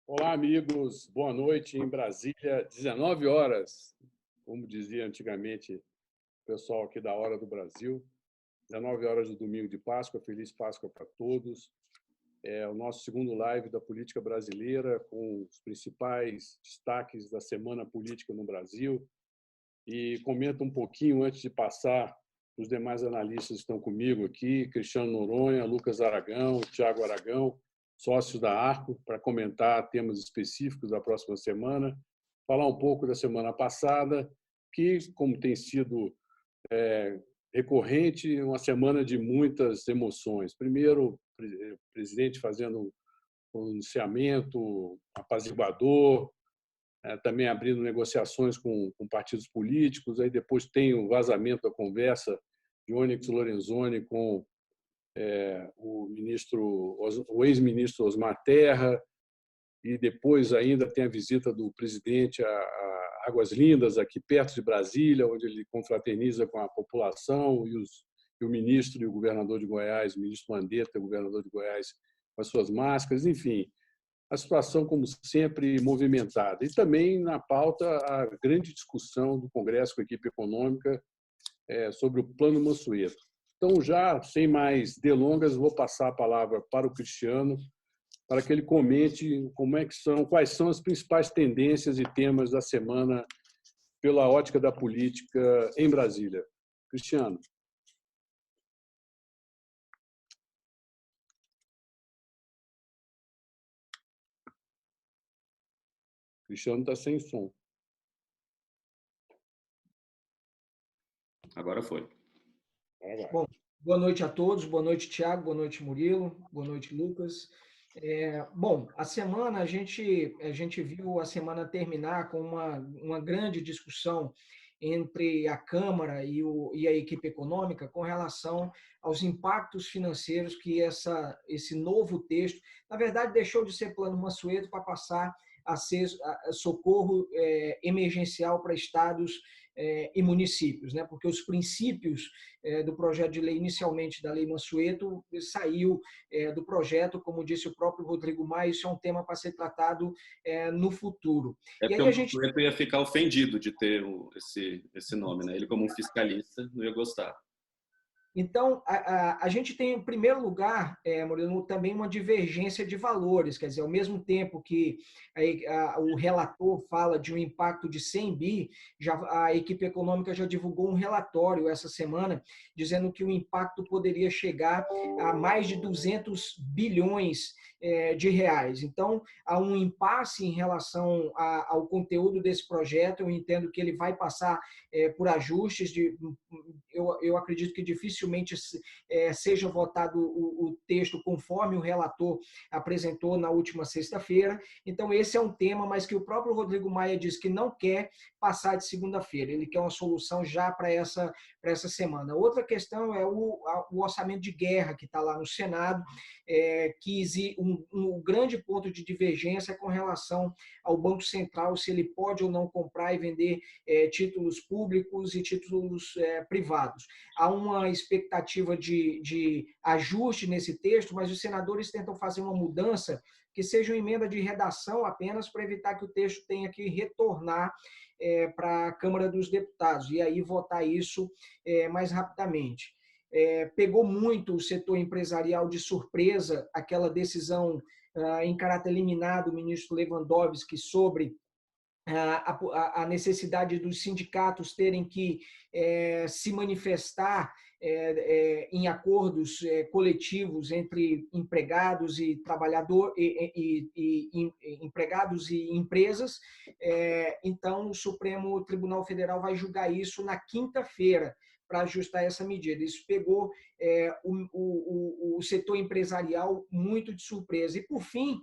Olá, amigos. Boa noite em Brasília, 19 horas, como dizia antigamente o pessoal aqui da Hora do Brasil. 19 horas do domingo de Páscoa. Feliz Páscoa para todos. É o nosso segundo live da política brasileira, com os principais destaques da semana política no Brasil. E comento um pouquinho antes de passar os demais analistas que estão comigo aqui, Cristiano Noronha, Lucas Aragão, Tiago Aragão, sócios da Arco, para comentar temas específicos da próxima semana, falar um pouco da semana passada, que, como tem sido recorrente, uma semana de muitas emoções. Primeiro, o presidente fazendo um pronunciamento apaziguador, também abrindo negociações com partidos políticos. Aí depois tem o vazamento da conversa de Onyx Lorenzoni com o ex-ministro Osmar Terra, e depois ainda tem a visita do presidente a Águas Lindas, aqui perto de Brasília, onde ele confraterniza com a população, e o ministro e o governador de Goiás, o ministro Mandetta, o governador de Goiás, com as suas máscaras. Enfim, a situação, como sempre, movimentada. E também na pauta a grande discussão do Congresso com a equipe econômica sobre o Plano Mansueto. Então, já sem mais delongas, vou passar a palavra para o Cristiano, para que ele comente quais são as principais tendências e temas da semana pela ótica da política em Brasília. Cristiano. Cristiano está sem som. Agora foi. Bom, boa noite a todos, boa noite, Tiago, boa noite, Murilo, boa noite, Lucas. Bom, a semana, a gente viu a semana terminar com uma grande discussão entre a Câmara e a equipe econômica com relação aos impactos financeiros que esse novo texto, na verdade, deixou de ser Plano Mansueto para passar a ser socorro emergencial para estados e municípios, né? Porque os princípios do projeto de lei, inicialmente da Lei Mansueto, saiu do projeto, como disse o próprio Rodrigo Maia, isso é um tema para ser tratado no futuro. E aí o Mansueto ia ficar ofendido de ter esse nome, né? Ele, como um fiscalista, não ia gostar. Então, a gente tem, em primeiro lugar, Murilo, também uma divergência de valores, quer dizer, ao mesmo tempo que o relator fala de um impacto de 100 bi, a equipe econômica já divulgou um relatório essa semana, dizendo que o impacto poderia chegar a mais de 200 bilhões de reais. Então, há um impasse em relação ao conteúdo desse projeto. Eu entendo que ele vai passar por ajustes, eu acredito que dificilmente seja votado o texto conforme o relator apresentou na última sexta-feira. Então, esse é um tema, mas que o próprio Rodrigo Maia diz que não quer passar de segunda-feira. Ele quer uma solução já para essa semana. Outra questão é o orçamento de guerra que está lá no Senado, que existe um grande ponto de divergência com relação ao Banco Central, se ele pode ou não comprar e vender títulos públicos e títulos privados. Há uma expectativa de ajuste nesse texto, mas os senadores tentam fazer uma mudança que seja uma emenda de redação apenas para evitar que o texto tenha que retornar para a Câmara dos Deputados e aí votar isso mais rapidamente. Pegou muito o setor empresarial de surpresa aquela decisão em caráter liminar do ministro Lewandowski sobre a necessidade dos sindicatos terem que se manifestar em acordos coletivos entre empregados e empregados e empresas. Então, o Supremo Tribunal Federal vai julgar isso na quinta-feira para ajustar essa medida. Isso pegou o setor empresarial muito de surpresa. E, por fim,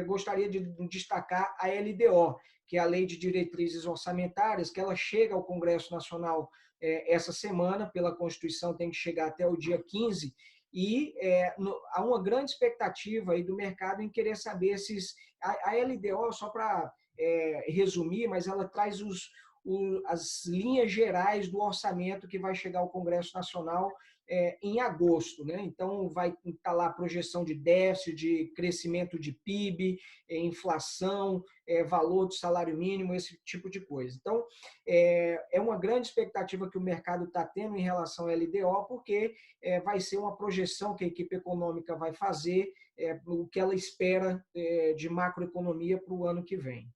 gostaria de destacar a LDO, que é a Lei de Diretrizes Orçamentárias, que ela chega ao Congresso Nacional essa semana, pela Constituição tem que chegar até o dia 15, e há uma grande expectativa aí do mercado em querer saber se a LDO, só para resumir, mas ela traz as linhas gerais do orçamento que vai chegar ao Congresso Nacional em agosto, né? Então, vai estar lá a projeção de déficit, de crescimento de PIB, inflação, valor do salário mínimo, esse tipo de coisa. Então, é uma grande expectativa que o mercado está tendo em relação ao LDO, porque vai ser uma projeção que a equipe econômica vai fazer, o que ela espera de macroeconomia para o ano que vem.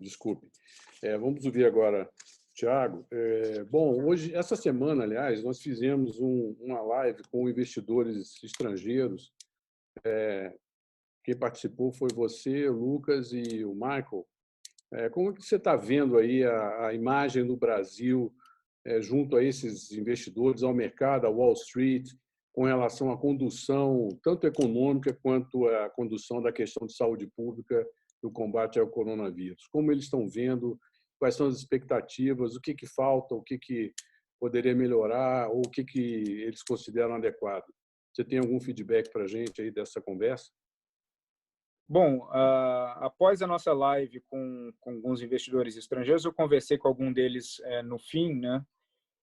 Desculpe. Vamos ouvir agora, Tiago. Bom, hoje, essa semana, aliás, nós fizemos uma live com investidores estrangeiros. Quem participou foi você, o Lucas e o Michael. Como é que você está vendo aí a imagem do Brasil junto a esses investidores, ao mercado, à Wall Street, com relação à condução, tanto econômica quanto à condução da questão de saúde pública do combate ao coronavírus? Como eles estão vendo? Quais são as expectativas? O que falta? O que poderia melhorar? Ou o que eles consideram adequado? Você tem algum feedback para a gente aí dessa conversa? Bom, após a nossa live com alguns investidores estrangeiros, eu conversei com algum deles no fim, né?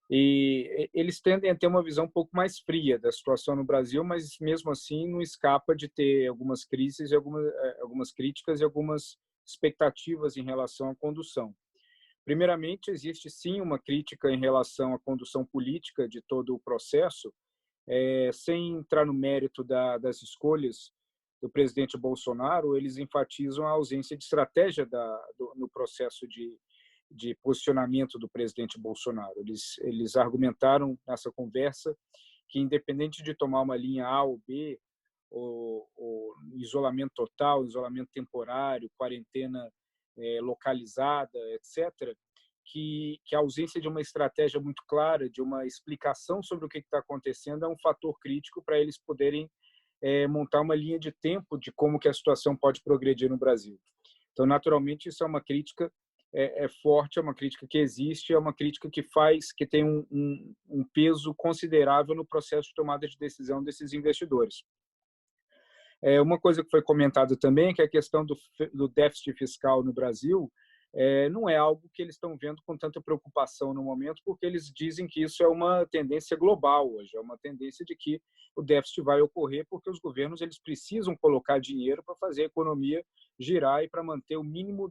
E eles tendem a ter uma visão um pouco mais fria da situação no Brasil, mas mesmo assim não escapa de ter algumas crises, algumas críticas e algumas expectativas em relação à condução. Primeiramente, existe sim uma crítica em relação à condução política de todo o processo, sem entrar no mérito das escolhas do presidente Bolsonaro. Eles enfatizam a ausência de estratégia no processo de posicionamento do presidente Bolsonaro. Eles argumentaram nessa conversa que, independente de tomar uma linha A ou B, ou isolamento total, isolamento temporário, quarentena localizada, etc., que a ausência de uma estratégia muito clara, de uma explicação sobre o que está acontecendo, é um fator crítico para eles poderem montar uma linha de tempo de como que a situação pode progredir no Brasil. Então, naturalmente, isso é uma crítica forte, é uma crítica que existe, é uma crítica que tem um peso considerável no processo de tomada de decisão desses investidores. Uma coisa que foi comentada também é que a questão do déficit fiscal no Brasil não é algo que eles estão vendo com tanta preocupação no momento, porque eles dizem que isso é uma tendência global hoje, é uma tendência de que o déficit vai ocorrer porque os governos eles precisam colocar dinheiro para fazer a economia girar e para manter o mínimo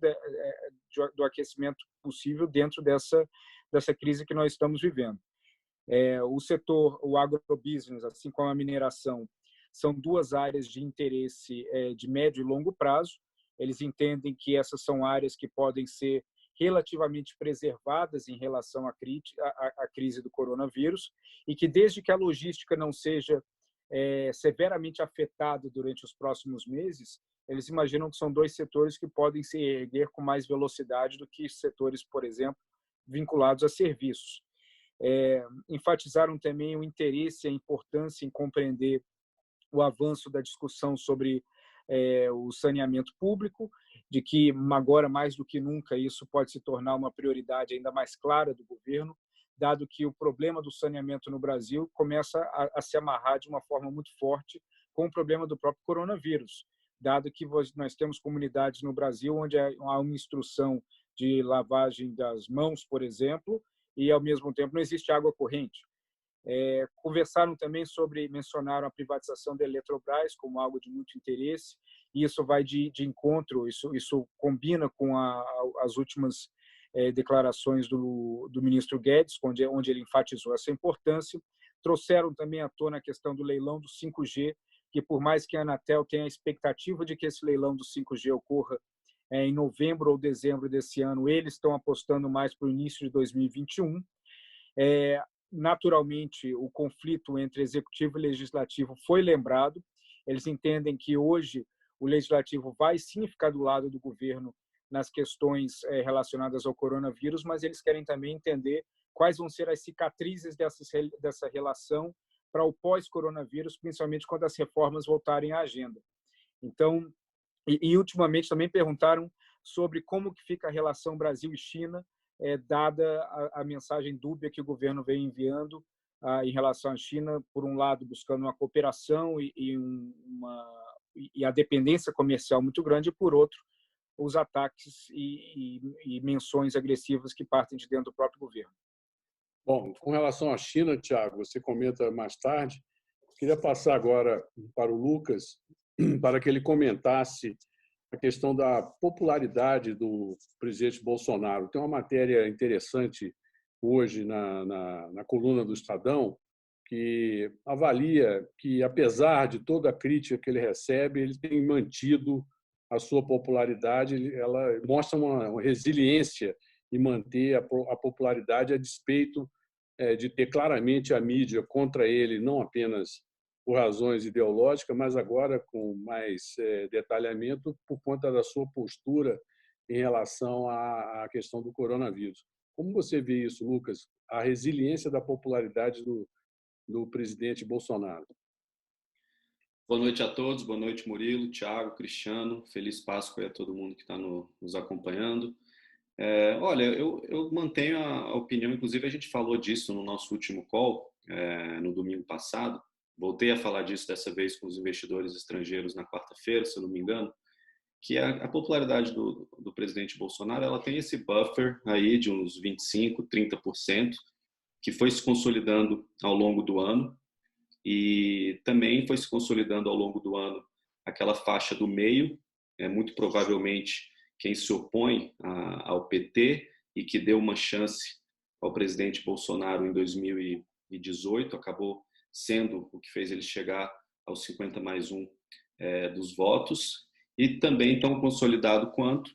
do aquecimento possível dentro dessa crise que nós estamos vivendo. O setor, o agrobusiness, assim como a mineração, são duas áreas de interesse de médio e longo prazo. Eles entendem que essas são áreas que podem ser relativamente preservadas em relação à crise do coronavírus e que, desde que a logística não seja severamente afetada durante os próximos meses, eles imaginam que são dois setores que podem se erguer com mais velocidade do que setores, por exemplo, vinculados a serviços. Enfatizaram também o interesse e a importância em compreender o avanço da discussão sobre o saneamento público, de que agora, mais do que nunca, isso pode se tornar uma prioridade ainda mais clara do governo, dado que o problema do saneamento no Brasil começa a se amarrar de uma forma muito forte com o problema do próprio coronavírus, dado que nós temos comunidades no Brasil onde há uma instrução de lavagem das mãos, por exemplo, e, ao mesmo tempo, não existe água corrente. Conversaram também mencionaram a privatização da Eletrobras como algo de muito interesse, e isso vai de encontro, isso combina com as últimas declarações do ministro Guedes, onde ele enfatizou essa importância. Trouxeram também à tona a questão do leilão do 5G, que, por mais que a Anatel tenha a expectativa de que esse leilão do 5G ocorra em novembro ou dezembro desse ano, eles estão apostando mais para o início de 2021. Naturalmente, o conflito entre executivo e legislativo foi lembrado. Eles entendem que hoje o legislativo vai sim ficar do lado do governo nas questões relacionadas ao coronavírus, mas eles querem também entender quais vão ser as cicatrizes dessa relação para o pós-coronavírus, principalmente quando as reformas voltarem à agenda. Então, e ultimamente também perguntaram sobre como que fica a relação Brasil e China, dada a mensagem dúbia que o governo vem enviando em relação à China, por um lado buscando uma cooperação e e a dependência comercial muito grande, e, por outro, os ataques e menções agressivas que partem de dentro do próprio governo. Bom, com relação à China, Tiago, você comenta mais tarde. Queria passar agora para o Lucas, para que ele comentasse a questão da popularidade do presidente Bolsonaro. Tem uma matéria interessante hoje na coluna do Estadão, que avalia que, apesar de toda a crítica que ele recebe, ele tem mantido a sua popularidade. Ela mostra uma resiliência em manter a popularidade a despeito de ter claramente a mídia contra ele, não apenas por razões ideológicas, mas agora com mais detalhamento por conta da sua postura em relação à questão do coronavírus. Como você vê isso, Lucas? A resiliência da popularidade do presidente Bolsonaro. Boa noite a todos, boa noite Murilo, Thiago, Cristiano, feliz Páscoa a todo mundo que está nos acompanhando. Olha, eu mantenho a opinião, inclusive a gente falou disso no nosso último call, no domingo passado, voltei a falar disso dessa vez com os investidores estrangeiros na quarta-feira, se eu não me engano, que a popularidade do presidente Bolsonaro, ela tem esse buffer aí de uns 25%, 30%, que foi se consolidando ao longo do ano, e também foi se consolidando ao longo do ano aquela faixa do meio, muito provavelmente quem se opõe ao PT e que deu uma chance ao presidente Bolsonaro em 2018, acabou sendo o que fez ele chegar aos 50+1 dos votos, e também tão consolidado quanto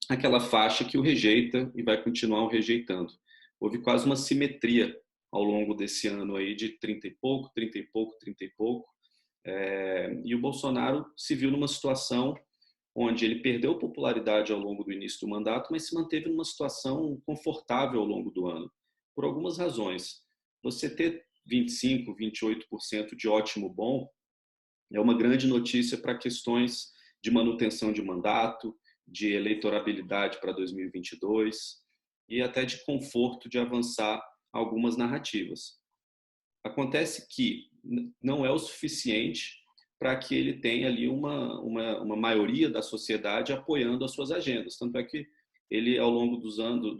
aquela faixa que o rejeita e vai continuar o rejeitando. Houve quase uma simetria ao longo desse ano aí de 30 e pouco, 30 e pouco, 30 e pouco. E o Bolsonaro se viu numa situação onde ele perdeu popularidade ao longo do início do mandato, mas se manteve numa situação confortável ao longo do ano, por algumas razões. Você ter 25%, 28% de ótimo bom é uma grande notícia para questões de manutenção de mandato, de eleitorabilidade para 2022 e até de conforto de avançar algumas narrativas. Acontece que não é o suficiente para que ele tenha ali uma maioria da sociedade apoiando as suas agendas. Tanto é que ele, ao longo dos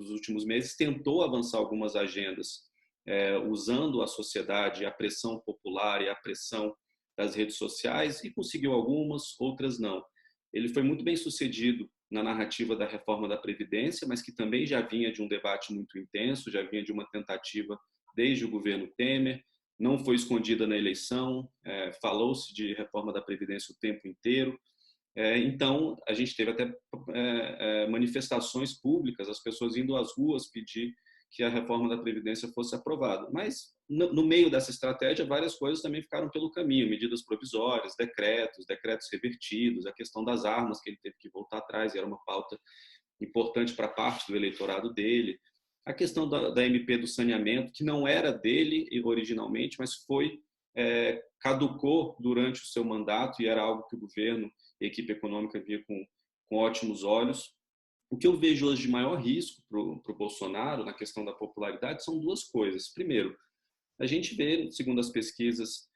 últimos meses, tentou avançar algumas agendas, usando a sociedade, a pressão popular e a pressão das redes sociais, e conseguiu algumas, outras não. Ele foi muito bem sucedido na narrativa da reforma da Previdência, mas que também já vinha de um debate muito intenso, já vinha de uma tentativa desde o governo Temer, não foi escondida na eleição, falou-se de reforma da Previdência o tempo inteiro. Então, a gente teve até manifestações públicas, as pessoas indo às ruas pedir que a reforma da Previdência fosse aprovada. Mas, no meio dessa estratégia, várias coisas também ficaram pelo caminho, medidas provisórias, decretos revertidos, a questão das armas, que ele teve que voltar atrás, e era uma pauta importante para parte do eleitorado dele, a questão da MP do saneamento, que não era dele originalmente, mas caducou durante o seu mandato, e era algo que o governo e a equipe econômica via com ótimos olhos. O que eu vejo hoje de maior risco para o Bolsonaro, na questão da popularidade, são duas coisas. Primeiro, a gente vê, segundo as pesquisas,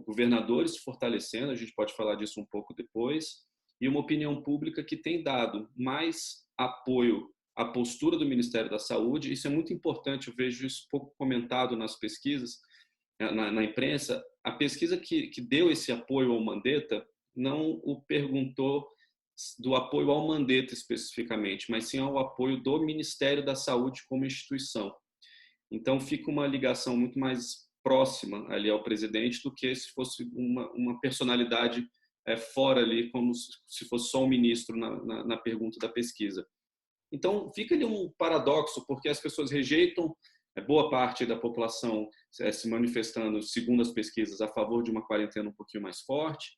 governadores se fortalecendo, a gente pode falar disso um pouco depois, e uma opinião pública que tem dado mais apoio à postura do Ministério da Saúde. Isso é muito importante, eu vejo isso pouco comentado nas pesquisas, na imprensa. A pesquisa que deu esse apoio ao Mandetta não o perguntou do apoio ao Mandetta especificamente, mas sim ao apoio do Ministério da Saúde como instituição. Então fica uma ligação muito mais próxima ali ao presidente do que se fosse uma personalidade fora ali, como se fosse só um ministro na pergunta da pesquisa. Então fica ali um paradoxo, porque as pessoas rejeitam, boa parte da população se manifestando, segundo as pesquisas, a favor de uma quarentena um pouquinho mais forte,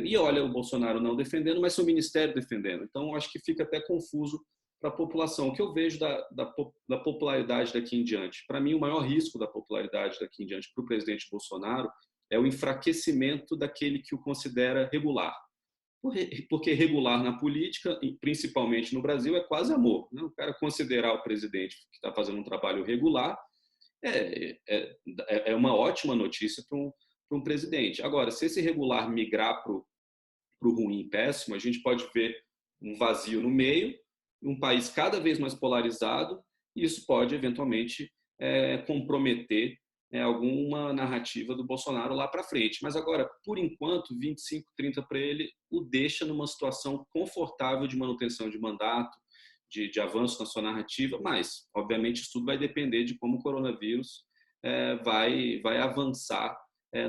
e olha o Bolsonaro não defendendo, mas seu ministério defendendo. Então, acho que fica até confuso para a população. O que eu vejo da popularidade daqui em diante? Para mim, o maior risco da popularidade daqui em diante para o presidente Bolsonaro é o enfraquecimento daquele que o considera regular. Porque regular na política, principalmente no Brasil, é quase amor, né? O cara considerar o presidente que está fazendo um trabalho regular é uma ótima notícia para um presidente. Agora, se esse regular migrar para o ruim, péssimo, a gente pode ver um vazio no meio, um país cada vez mais polarizado, e isso pode, eventualmente, comprometer alguma narrativa do Bolsonaro lá para frente. Mas agora, por enquanto, 25, 30 para ele o deixa numa situação confortável de manutenção de mandato, de avanço na sua narrativa, mas, obviamente, isso tudo vai depender de como o coronavírus vai avançar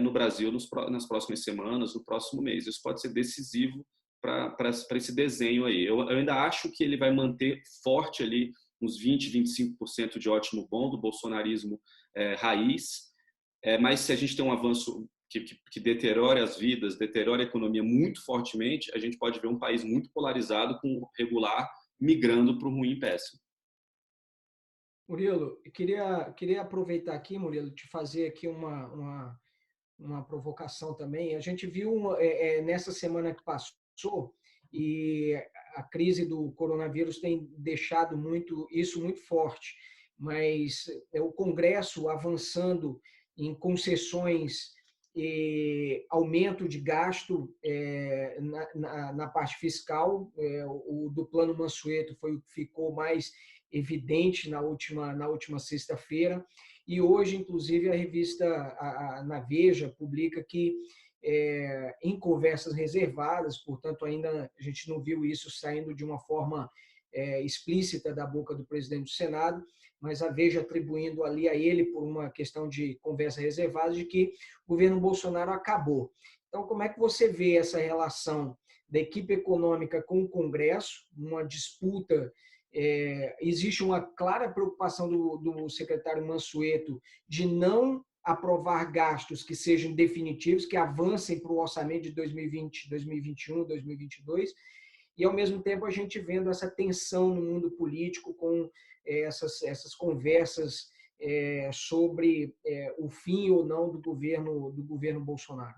no Brasil nas próximas semanas, no próximo mês. Isso pode ser decisivo para esse desenho aí. Eu ainda acho que ele vai manter forte ali uns 20, 25% de ótimo bom do bolsonarismo raiz, mas se a gente tem um avanço que deteriore as vidas, deteriore a economia muito fortemente, a gente pode ver um país muito polarizado com o regular migrando para o ruim e péssimo. Murilo, eu queria aproveitar aqui, Murilo, te fazer aqui uma provocação também. A gente viu nessa semana que passou, e a crise do coronavírus tem deixado isso muito forte, mas o Congresso avançando em concessões e aumento de gasto na parte fiscal. O do Plano Mansueto foi o que ficou mais evidente na última sexta-feira. E hoje, inclusive, a revista na Veja publica que, em conversas reservadas, portanto, ainda a gente não viu isso saindo de uma forma explícita da boca do presidente do Senado, mas a Veja atribuindo ali a ele, por uma questão de conversa reservada, de que o governo Bolsonaro acabou. Então, como é que você vê essa relação da equipe econômica com o Congresso, uma disputa? Existe uma clara preocupação do secretário Mansueto de não aprovar gastos que sejam definitivos, que avancem para o orçamento de 2020, 2021, 2022, e, ao mesmo tempo, a gente vendo essa tensão no mundo político com essas conversas sobre o fim ou não do governo Bolsonaro.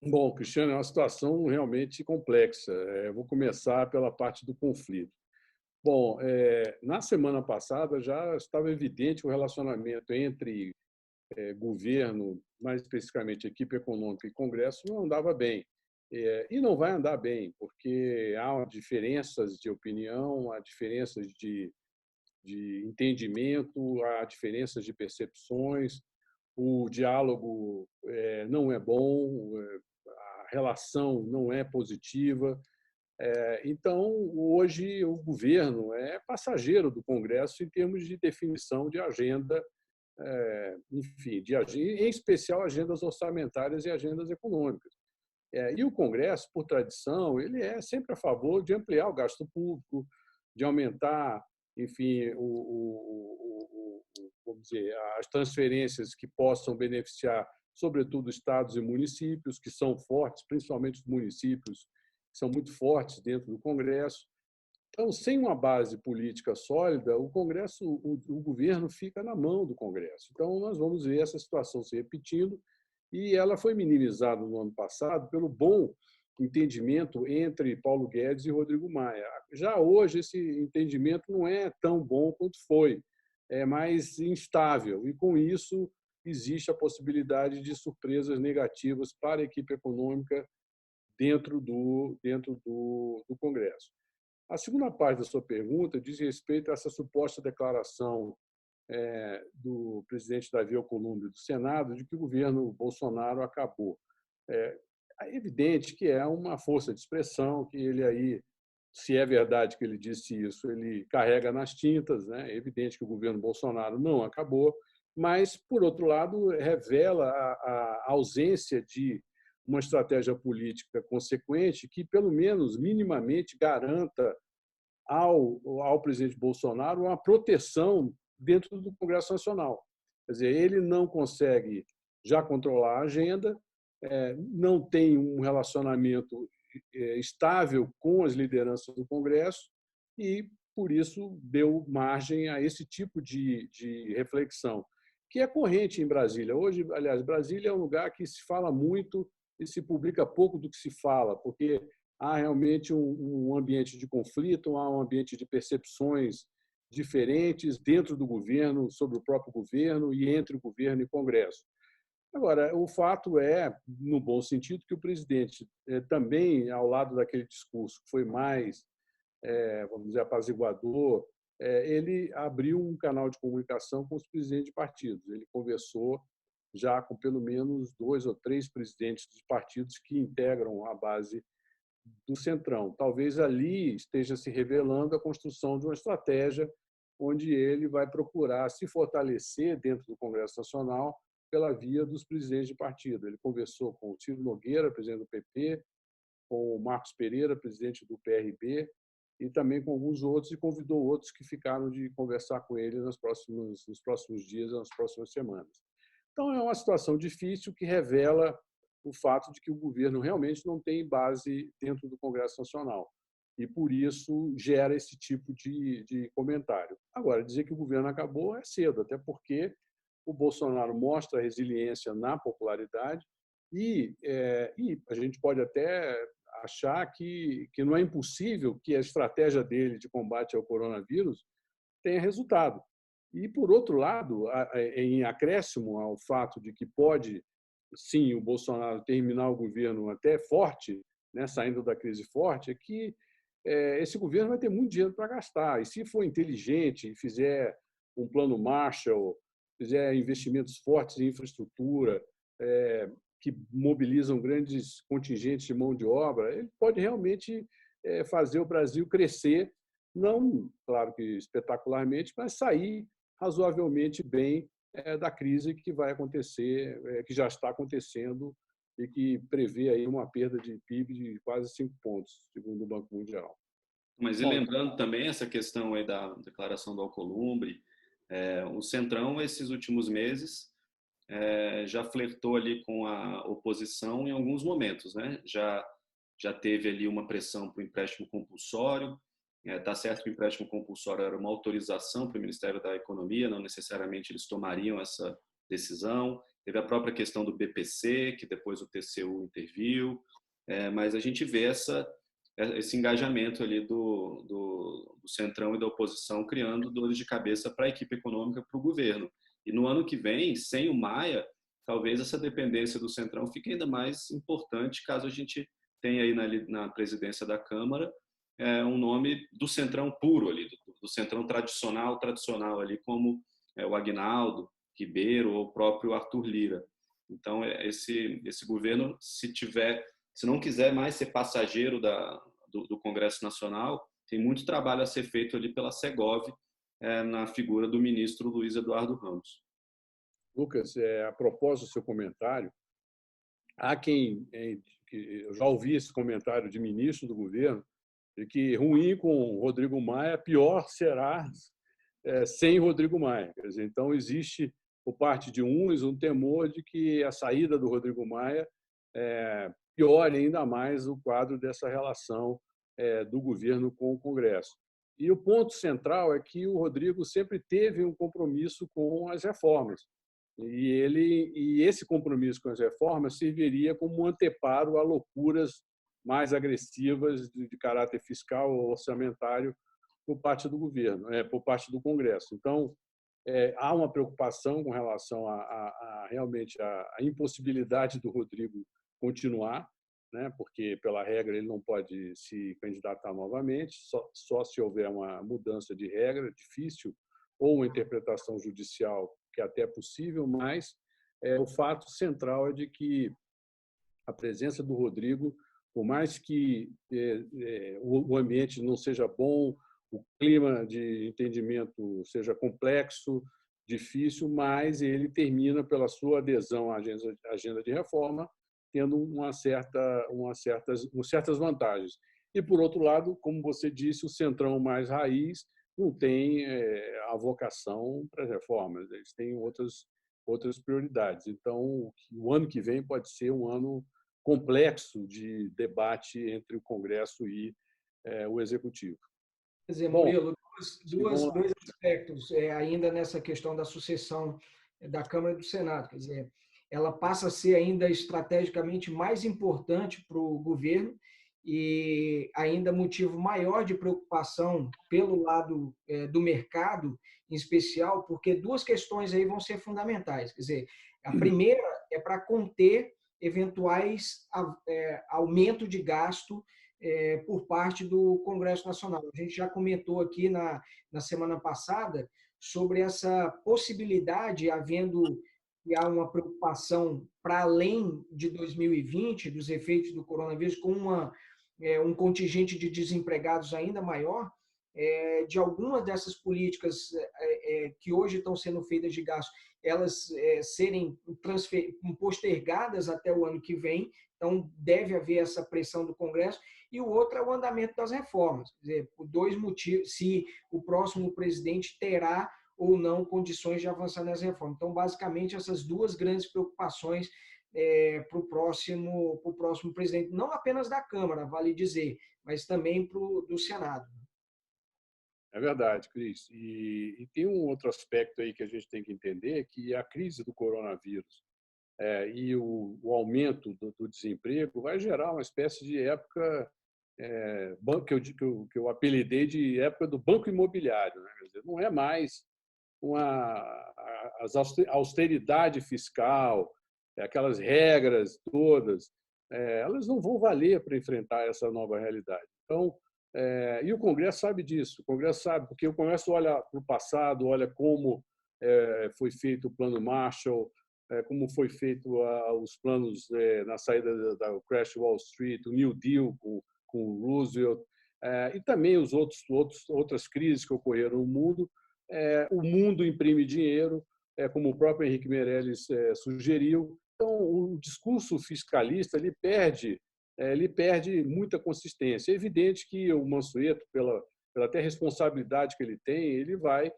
Bom, Cristiano, é uma situação realmente complexa. Vou começar pela parte do conflito. Bom, na semana passada já estava evidente o relacionamento entre governo, mais especificamente equipe econômica e Congresso, não andava bem. E não vai andar bem, porque há diferenças de opinião, há diferenças de entendimento, há diferenças de percepções, o diálogo não é bom, a relação não é positiva. Então, hoje, o governo é passageiro do Congresso em termos de definição de agenda, enfim, em especial agendas orçamentárias e agendas econômicas. E o Congresso, por tradição, ele é sempre a favor de ampliar o gasto público, de aumentar, enfim, vamos dizer, as transferências que possam beneficiar, sobretudo, estados e municípios, que são fortes, principalmente os municípios, que são muito fortes dentro do Congresso. Então, sem uma base política sólida, o Congresso, o governo fica na mão do Congresso. Então, nós vamos ver essa situação se repetindo, e ela foi minimizada no ano passado pelo bom entendimento entre Paulo Guedes e Rodrigo Maia. Já hoje, esse entendimento não é tão bom quanto foi, é mais instável, e, com isso, existe a possibilidade de surpresas negativas para a equipe econômica dentro do Congresso. A segunda parte da sua pergunta diz respeito a essa suposta declaração do presidente Davi Alcolumbre do Senado de que o governo Bolsonaro acabou. É evidente que é uma força de expressão, que ele aí, se é verdade que ele disse isso, ele carrega nas tintas, né? É evidente que o governo Bolsonaro não acabou, mas, por outro lado, revela a ausência de uma estratégia política consequente que, pelo menos, minimamente garanta ao presidente Bolsonaro uma proteção dentro do Congresso Nacional. Quer dizer, ele não consegue já controlar a agenda, não tem um relacionamento estável com as lideranças do Congresso e, por isso, deu margem a esse tipo de reflexão, que é corrente em Brasília. Hoje, aliás, Brasília é um lugar que se fala muito e se publica pouco do que se fala, porque há realmente um ambiente de conflito, há um ambiente de percepções diferentes dentro do governo, sobre o próprio governo e entre o governo e o Congresso. Agora, o fato é, no bom sentido, que o presidente também, ao lado daquele discurso que foi mais, vamos dizer, apaziguador, ele abriu um canal de comunicação com os presidentes de partidos. Ele conversou já com pelo menos 2 ou 3 presidentes dos partidos que integram a base do Centrão. Talvez ali esteja se revelando a construção de uma estratégia onde ele vai procurar se fortalecer dentro do Congresso Nacional pela via dos presidentes de partido. Ele conversou com o Ciro Nogueira, presidente do PP, com o Marcos Pereira, presidente do PRB, e também com alguns outros, e convidou outros que ficaram de conversar com ele nos próximos dias, nas próximas semanas. Então, é uma situação difícil que revela o fato de que o governo realmente não tem base dentro do Congresso Nacional e, por isso, gera esse tipo de comentário. Agora, dizer que o governo acabou é cedo, até porque o Bolsonaro mostra resiliência na popularidade e a gente pode até achar que não é impossível que a estratégia dele de combate ao coronavírus tenha resultado. E, por outro lado, em acréscimo ao fato de que pode, sim, o Bolsonaro terminar o governo até forte, né, saindo da crise forte, é que esse governo vai ter muito dinheiro para gastar. E, se for inteligente e fizer um plano Marshall, fizer investimentos fortes em infraestrutura, que mobilizam grandes contingentes de mão de obra, ele pode realmente fazer o Brasil crescer, não, claro que espetacularmente, mas sair razoavelmente bem da crise que vai acontecer, que já está acontecendo e que prevê aí uma perda de PIB de quase 5 pontos, segundo o Banco Mundial. Mas e lembrando também essa questão aí da declaração do Alcolumbre, o Centrão, esses últimos meses, já flertou ali com a oposição em alguns momentos, né? Já teve ali uma pressão para o empréstimo compulsório. Tá certo que o empréstimo compulsório era uma autorização para o Ministério da Economia, não necessariamente eles tomariam essa decisão. Teve a própria questão do BPC, que depois o TCU interviu, mas a gente vê esse engajamento ali do Centrão e da oposição criando dores de cabeça para a equipe econômica, para o governo. E no ano que vem, sem o Maia, talvez essa dependência do Centrão fique ainda mais importante caso a gente tenha aí na presidência da Câmara um nome do Centrão puro ali, do Centrão tradicional ali, como o Aguinaldo, Ribeiro ou o próprio Arthur Lira. Então, esse governo, se não quiser mais ser passageiro do Congresso Nacional, tem muito trabalho a ser feito ali pela Segov, na figura do ministro Luiz Eduardo Ramos. Lucas, a propósito do seu comentário, há quem eu já ouvi esse comentário de ministro do governo, de que ruim com Rodrigo Maia, pior será sem Rodrigo Maia. Quer dizer, então, existe, por parte de uns, um temor de que a saída do Rodrigo Maia piore ainda mais o quadro dessa relação do governo com o Congresso. E o ponto central é que o Rodrigo sempre teve um compromisso com as reformas. E esse compromisso com as reformas serviria como um anteparo a loucuras mais agressivas de caráter fiscal ou orçamentário por parte do governo, por parte do Congresso. Então, há uma preocupação com relação realmente a impossibilidade do Rodrigo continuar, né? Porque, pela regra, ele não pode se candidatar novamente, só se houver uma mudança de regra, difícil, ou uma interpretação judicial, que é até possível, mas o fato central é de que a presença do Rodrigo, por mais que o ambiente não seja bom, o clima de entendimento seja complexo, difícil, mas ele termina pela sua adesão à agenda de reforma, tendo certas vantagens. E, por outro lado, como você disse, o Centrão mais raiz não tem a vocação para as reformas, eles têm outras prioridades. Então, o ano que vem pode ser um ano complexo de debate entre o Congresso e o Executivo. Quer dizer, Murilo, dois aspectos ainda nessa questão da sucessão da Câmara e do Senado. Quer dizer, ela passa a ser ainda estrategicamente mais importante para o governo e ainda motivo maior de preocupação pelo lado do mercado, em especial, porque duas questões aí vão ser fundamentais. Quer dizer, a primeira é para conter eventuais aumento de gasto por parte do Congresso Nacional. A gente já comentou aqui na semana passada sobre essa possibilidade, havendo há uma preocupação para além de 2020, dos efeitos do coronavírus, com um contingente de desempregados ainda maior, de algumas dessas políticas que hoje estão sendo feitas de gasto, elas serem postergadas até o ano que vem. Então, deve haver essa pressão do Congresso. E o outro é o andamento das reformas. Quer dizer, por dois motivos, se o próximo presidente terá ou não condições de avançar nas reformas. Então, basicamente, essas duas grandes preocupações para o próximo presidente, não apenas da Câmara, vale dizer, mas também do Senado. É verdade, Cris. E tem um outro aspecto aí que a gente tem que entender, que a crise do coronavírus e o aumento do desemprego vai gerar uma espécie de época que eu apelidei de época do banco imobiliário, né? Quer dizer, não é mais a austeridade fiscal, aquelas regras todas, elas não vão valer para enfrentar essa nova realidade. Então, e o Congresso sabe disso. O Congresso sabe, porque o Congresso olha para o passado, olha como foi feito o Plano Marshall, como foi feito os planos na saída da Crash Wall Street, o New Deal com o Roosevelt, e também outras crises que ocorreram no mundo. O mundo imprime dinheiro, como o próprio Henrique Meirelles sugeriu. Então, o discurso fiscalista ele perde muita consistência. É evidente que o Mansueto, pela até responsabilidade que ele tem, ele vai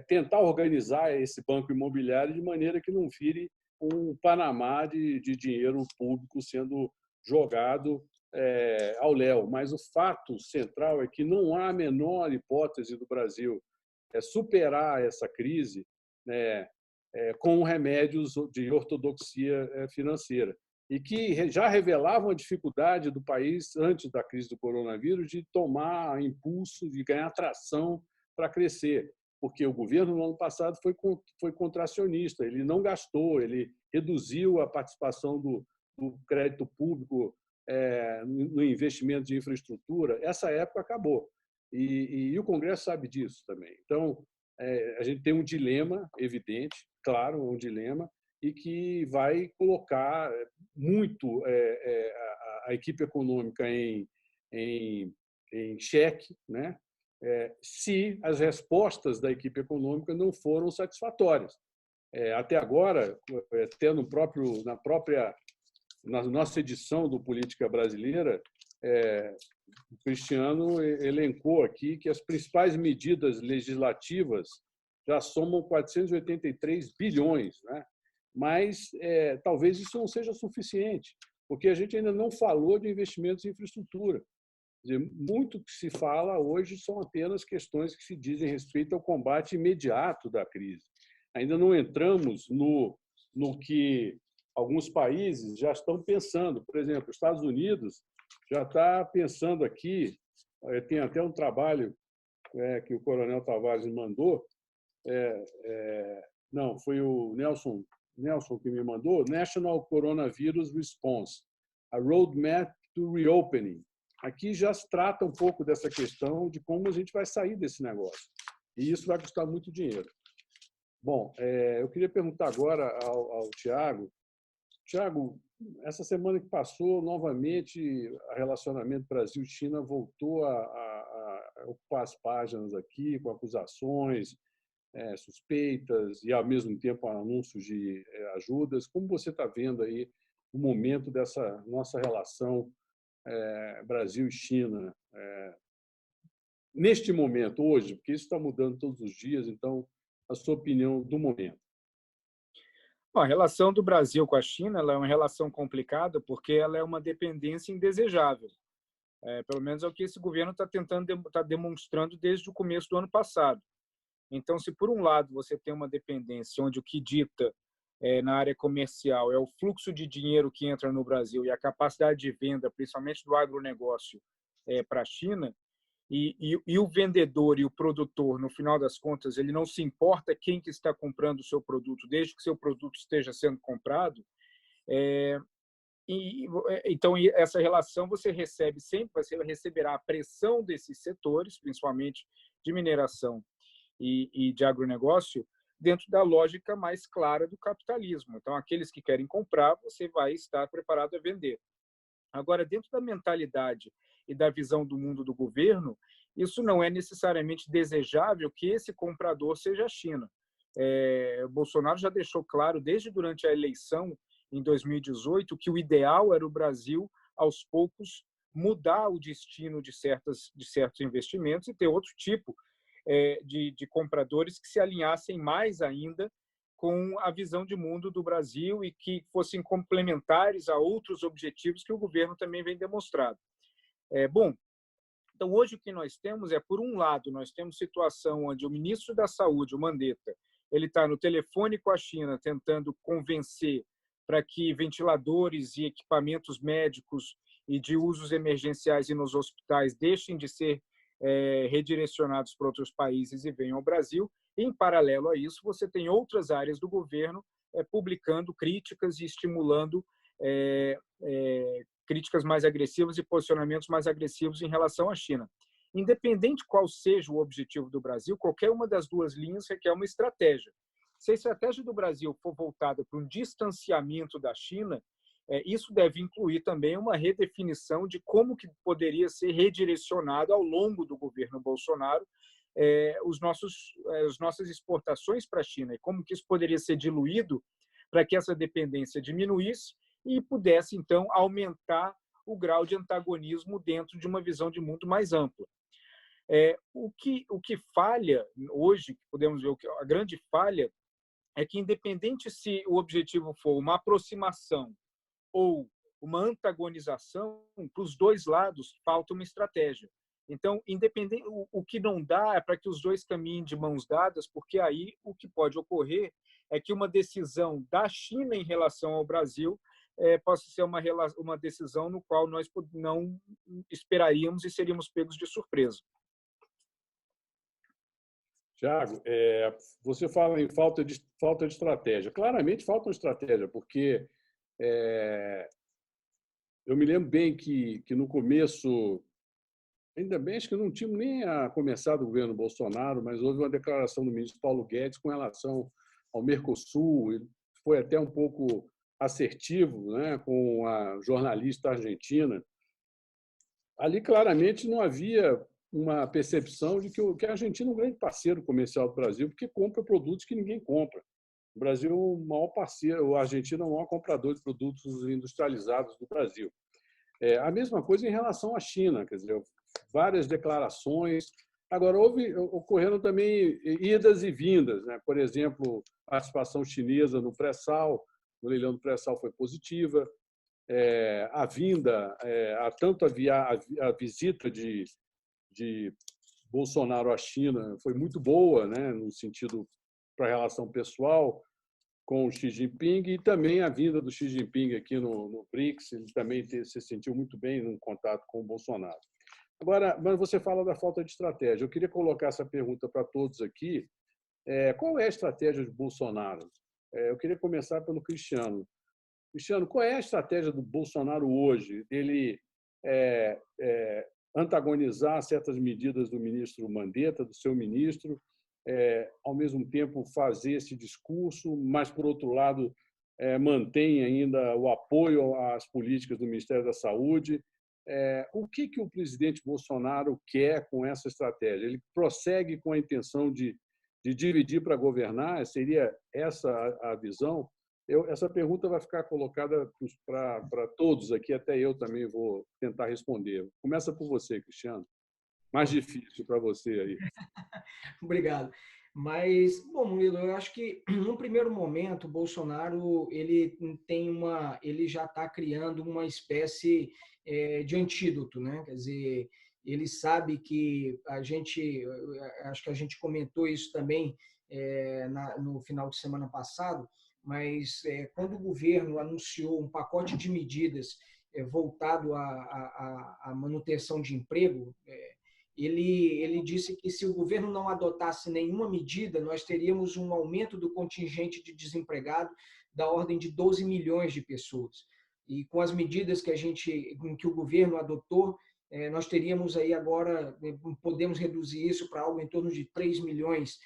tentar organizar esse banco imobiliário de maneira que não vire um Panamá de dinheiro público sendo jogado ao léu. Mas o fato central é que não há a menor hipótese do Brasil superar essa crise com remédios de ortodoxia financeira, e que já revelavam a dificuldade do país, antes da crise do coronavírus, de tomar impulso, de ganhar tração para crescer, porque o governo, no ano passado, foi contracionista, ele não gastou, ele reduziu a participação do crédito público no investimento de infraestrutura. Essa época acabou, e o Congresso sabe disso também. Então, a gente tem um dilema evidente, claro, um dilema, e que vai colocar muito a equipe econômica em xeque, né? Se as respostas da equipe econômica não foram satisfatórias. Até agora, até na nossa edição do Política Brasileira, o Cristiano elencou aqui que as principais medidas legislativas já somam 483 bilhões, né? Mas talvez isso não seja suficiente, porque a gente ainda não falou de investimentos em infraestrutura. Quer dizer, muito que se fala hoje são apenas questões que se dizem respeito ao combate imediato da crise. Ainda não entramos no que alguns países já estão pensando. Por exemplo, os Estados Unidos já está pensando aqui, tem até um trabalho que o Coronel Tavares mandou, não, foi o Nelson que me mandou, National Coronavirus Response, a Roadmap to Reopening. Aqui já se trata um pouco dessa questão de como a gente vai sair desse negócio. E isso vai custar muito dinheiro. Bom, eu queria perguntar agora ao Tiago. Tiago, essa semana que passou, novamente, o relacionamento Brasil-China voltou a ocupar as páginas aqui, com acusações, suspeitas e, ao mesmo tempo, anúncios de ajudas. Como você está vendo aí o momento dessa nossa relação Brasil e China neste momento, hoje? Porque isso está mudando todos os dias, então, a sua opinião do momento. Bom, a relação do Brasil com a China ela é uma relação complicada porque ela é uma dependência indesejável. Pelo menos é o que esse governo está demonstrando desde o começo do ano passado. Então, se por um lado você tem uma dependência onde o que dita na área comercial é o fluxo de dinheiro que entra no Brasil e a capacidade de venda, principalmente do agronegócio, para a China, e o vendedor e o produtor, no final das contas, ele não se importa quem que está comprando o seu produto, desde que seu produto esteja sendo comprado, Então, essa relação você recebe sempre, você receberá a pressão desses setores, principalmente de mineração e de agronegócio, dentro da lógica mais clara do capitalismo. Então, aqueles que querem comprar, você vai estar preparado a vender. Agora, dentro da mentalidade e da visão do mundo do governo, isso não é necessariamente desejável que esse comprador seja a China. Bolsonaro já deixou claro, desde durante a eleição, em 2018, que o ideal era o Brasil, aos poucos, mudar o destino de certos investimentos e ter outro tipo de compradores que se alinhassem mais ainda com a visão de mundo do Brasil e que fossem complementares a outros objetivos que o governo também vem demonstrando. Bom, então hoje o que nós temos por um lado, nós temos situação onde o ministro da Saúde, o Mandetta, ele está no telefone com a China tentando convencer para que ventiladores e equipamentos médicos e de usos emergenciais e nos hospitais deixem de ser redirecionados para outros países e venham ao Brasil. Em paralelo a isso, você tem outras áreas do governo publicando críticas e estimulando críticas mais agressivas e posicionamentos mais agressivos em relação à China. Independente qual seja o objetivo do Brasil, qualquer uma das duas linhas requer uma estratégia. Se a estratégia do Brasil for voltada para um distanciamento da China, isso deve incluir também uma redefinição de como que poderia ser redirecionado ao longo do governo Bolsonaro as nossas exportações para a China e como que isso poderia ser diluído para que essa dependência diminuísse e pudesse, então, aumentar o grau de antagonismo dentro de uma visão de mundo mais ampla. O que falha hoje, podemos ver, a grande falha é que, independente se o objetivo for uma aproximação ou uma antagonização, para os dois lados falta uma estratégia. Então, independente, o que não dá é para que os dois caminhem de mãos dadas, porque aí o que pode ocorrer é que uma decisão da China em relação ao Brasil possa ser uma decisão no qual nós não esperaríamos e seríamos pegos de surpresa. Tiago, você fala em falta de estratégia. Claramente falta uma estratégia, porque eu me lembro bem que no começo, ainda bem, acho que não tínhamos nem começado o governo Bolsonaro, mas houve uma declaração do ministro Paulo Guedes com relação ao Mercosul. Ele foi até um pouco assertivo, né, com a jornalista argentina. Ali, claramente, não havia uma percepção de que a Argentina é um grande parceiro comercial do Brasil, porque compra produtos que ninguém compra. O Brasil é o maior parceiro, a Argentina é o maior comprador de produtos industrializados do Brasil. A mesma coisa em relação à China, quer dizer, várias declarações. Agora, ocorreram também idas e vindas, né? Por exemplo, a participação chinesa no pré-sal, no leilão do pré-sal foi positiva. A vinda, tanto a visita de Bolsonaro à China foi muito boa, né? No sentido para a relação pessoal com o Xi Jinping, e também a vinda do Xi Jinping aqui no BRICS, ele também se sentiu muito bem no contato com o Bolsonaro. Agora, mas você fala da falta de estratégia. Eu queria colocar essa pergunta para todos aqui. Qual é a estratégia de Bolsonaro? Eu queria começar pelo Cristiano. Cristiano, qual é a estratégia do Bolsonaro hoje? Ele antagonizar certas medidas do ministro Mandetta, do seu ministro, ao mesmo tempo fazer esse discurso, mas, por outro lado, mantém ainda o apoio às políticas do Ministério da Saúde. O que o presidente Bolsonaro quer com essa estratégia? Ele prossegue com a intenção de dividir para governar? Seria essa a visão? Essa pergunta vai ficar colocada para todos aqui, até eu também vou tentar responder. Começa por você, Cristiano. Mais difícil para você aí. Obrigado. Mas, bom, Murilo, eu acho que, num primeiro momento, o Bolsonaro ele já está criando uma espécie de antídoto, né? Quer dizer, ele sabe que acho que a gente comentou isso também no final de semana passado, mas quando o governo anunciou um pacote de medidas voltado à manutenção de emprego, ele disse que se o governo não adotasse nenhuma medida, nós teríamos um aumento do contingente de desempregado da ordem de 12 milhões de pessoas. E com as medidas que o governo adotou, nós teríamos aí agora, podemos reduzir isso para algo em torno de 3 milhões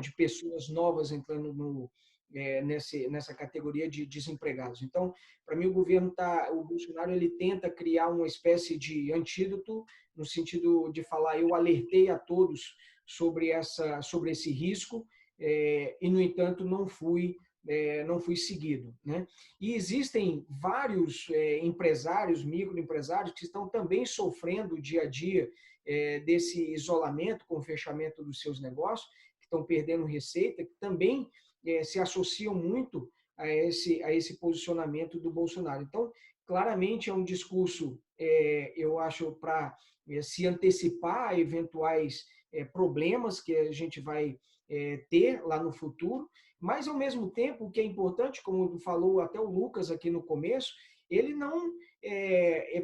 de pessoas novas entrando nessa categoria de desempregados. Então, para mim, o Bolsonaro ele tenta criar uma espécie de antídoto, no sentido de falar, eu alertei a todos sobre esse risco, e, no entanto, não fui seguido, né? E existem vários empresários, microempresários, que estão também sofrendo dia a dia desse isolamento com o fechamento dos seus negócios, que estão perdendo receita, que também se associam muito a esse posicionamento do Bolsonaro. Então, claramente é um discurso, eu acho, para se antecipar a eventuais problemas que a gente vai ter lá no futuro, mas, ao mesmo tempo, o que é importante, como falou até o Lucas aqui no começo, ele não,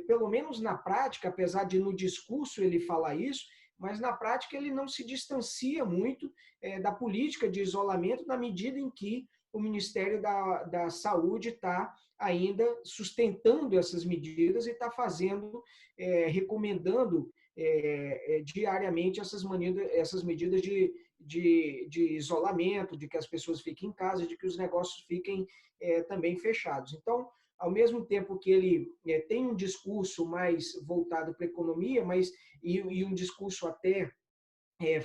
pelo menos na prática, apesar de no discurso ele falar isso, mas na prática ele não se distancia muito da política de isolamento, na medida em que o Ministério da Saúde está ainda sustentando essas medidas e está recomendando diariamente essas medidas de isolamento, de que as pessoas fiquem em casa, de que os negócios fiquem também fechados. Então, ao mesmo tempo que ele tem um discurso mais voltado para a economia, e um discurso até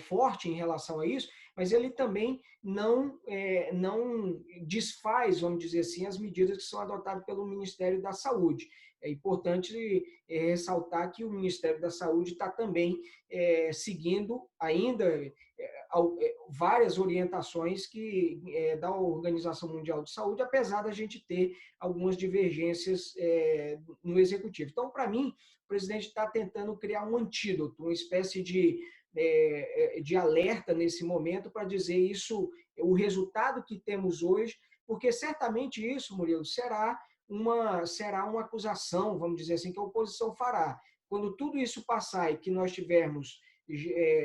forte em relação a isso, mas ele também não desfaz, vamos dizer assim, as medidas que são adotadas pelo Ministério da Saúde. É importante ressaltar que o Ministério da Saúde está também seguindo ainda várias orientações da Organização Mundial de Saúde, apesar da gente ter algumas divergências no Executivo. Então, para mim, o presidente está tentando criar um antídoto, uma espécie de alerta nesse momento para dizer isso, o resultado que temos hoje, porque certamente isso, Murilo, será uma acusação, vamos dizer assim, que a oposição fará. Quando tudo isso passar e que nós tivermos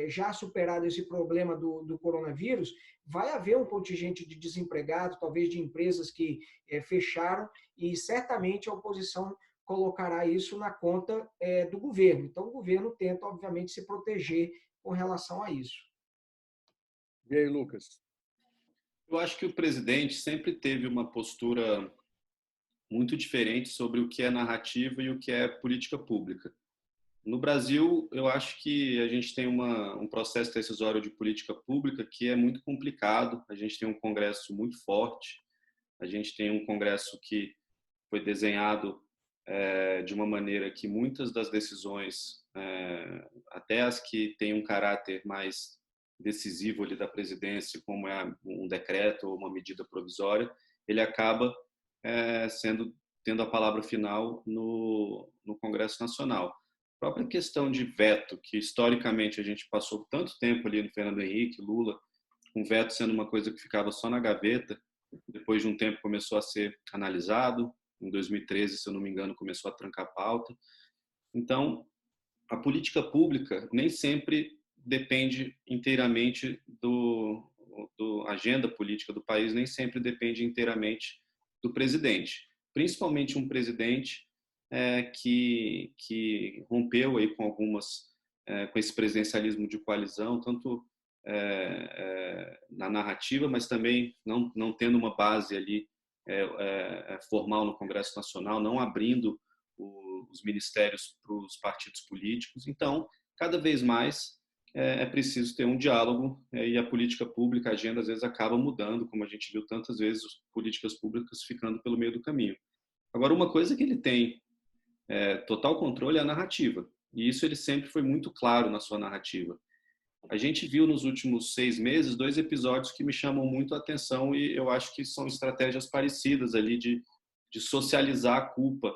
já superado esse problema do coronavírus, vai haver um contingente de desempregados, talvez de empresas que fecharam, e certamente a oposição colocará isso na conta do governo. Então, o governo tenta, obviamente, se proteger com relação a isso. E aí, Lucas? Eu acho que o presidente sempre teve uma postura muito diferente sobre o que é narrativa e o que é política pública. No Brasil, eu acho que a gente tem um processo decisório de política pública que é muito complicado. A gente tem um Congresso muito forte, a gente tem um Congresso que foi desenhado de uma maneira que muitas das decisões, até as que têm um caráter mais decisivo ali da presidência, como é um decreto ou uma medida provisória, ele acaba tendo a palavra final no Congresso Nacional. A própria questão de veto, que historicamente a gente passou tanto tempo ali no Fernando Henrique, Lula, com veto sendo uma coisa que ficava só na gaveta, depois de um tempo começou a ser analisado, em 2013, se eu não me engano, começou a trancar a pauta. Então, a política pública nem sempre depende inteiramente a agenda política do país, nem sempre depende inteiramente do presidente. Principalmente um presidente que rompeu aí com esse presidencialismo de coalizão, tanto na narrativa, mas também não tendo uma base ali formal no Congresso Nacional, não abrindo os ministérios para os partidos políticos. Então, cada vez mais é preciso ter um diálogo e a política pública, a agenda, às vezes acaba mudando, como a gente viu tantas vezes, políticas públicas ficando pelo meio do caminho. Agora, uma coisa que ele tem total controle é a narrativa, e isso ele sempre foi muito claro na sua narrativa. A gente viu nos últimos 6 meses 2 episódios que me chamam muito a atenção e eu acho que são estratégias parecidas ali de socializar a culpa,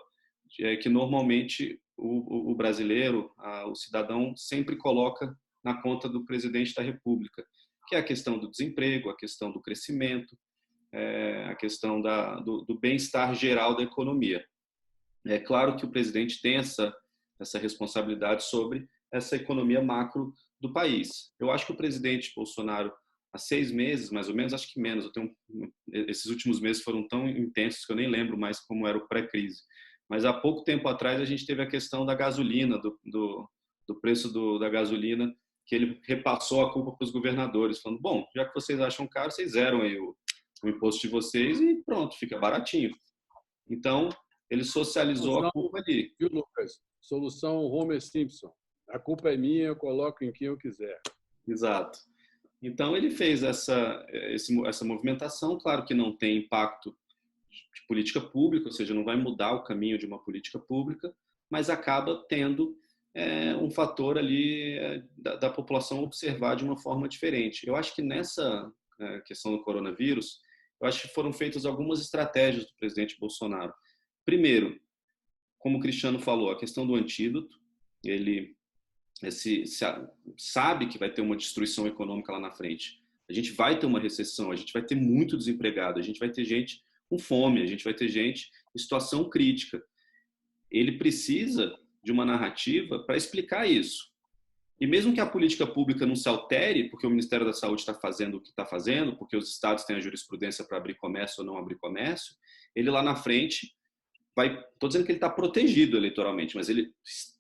que normalmente o brasileiro, o cidadão, sempre coloca na conta do presidente da República, que é a questão do desemprego, a questão do crescimento, a questão do bem-estar geral da economia. É claro que o presidente tem essa responsabilidade sobre essa economia macro do país. Eu acho que o presidente Bolsonaro, há 6 meses, mais ou menos, acho que menos, esses últimos meses foram tão intensos que eu nem lembro mais como era o pré-crise. Mas há pouco tempo atrás a gente teve a questão da gasolina, do preço da gasolina, que ele repassou a culpa para os governadores, falando, bom, já que vocês acham caro, vocês zeram aí o imposto de vocês e pronto, fica baratinho. Então, ele socializou a culpa ali. Viu, Lucas? Solução Homer Simpson. A culpa é minha, eu coloco em quem eu quiser. Exato. Então, ele fez essa movimentação, claro que não tem impacto de política pública, ou seja, não vai mudar o caminho de uma política pública, mas acaba tendo um fator ali da população observar de uma forma diferente. Eu acho que nessa questão do coronavírus, eu acho que foram feitas algumas estratégias do presidente Bolsonaro. Primeiro, como o Cristiano falou, a questão do antídoto, ele sabe que vai ter uma destruição econômica lá na frente. A gente vai ter uma recessão, a gente vai ter muito desempregado, a gente vai ter gente com fome, a gente vai ter gente em situação crítica. Ele precisa de uma narrativa para explicar isso. E mesmo que a política pública não se altere, porque o Ministério da Saúde está fazendo o que está fazendo, porque os estados têm a jurisprudência para abrir comércio ou não abrir comércio, ele lá na frente estou dizendo que ele está protegido eleitoralmente, mas ele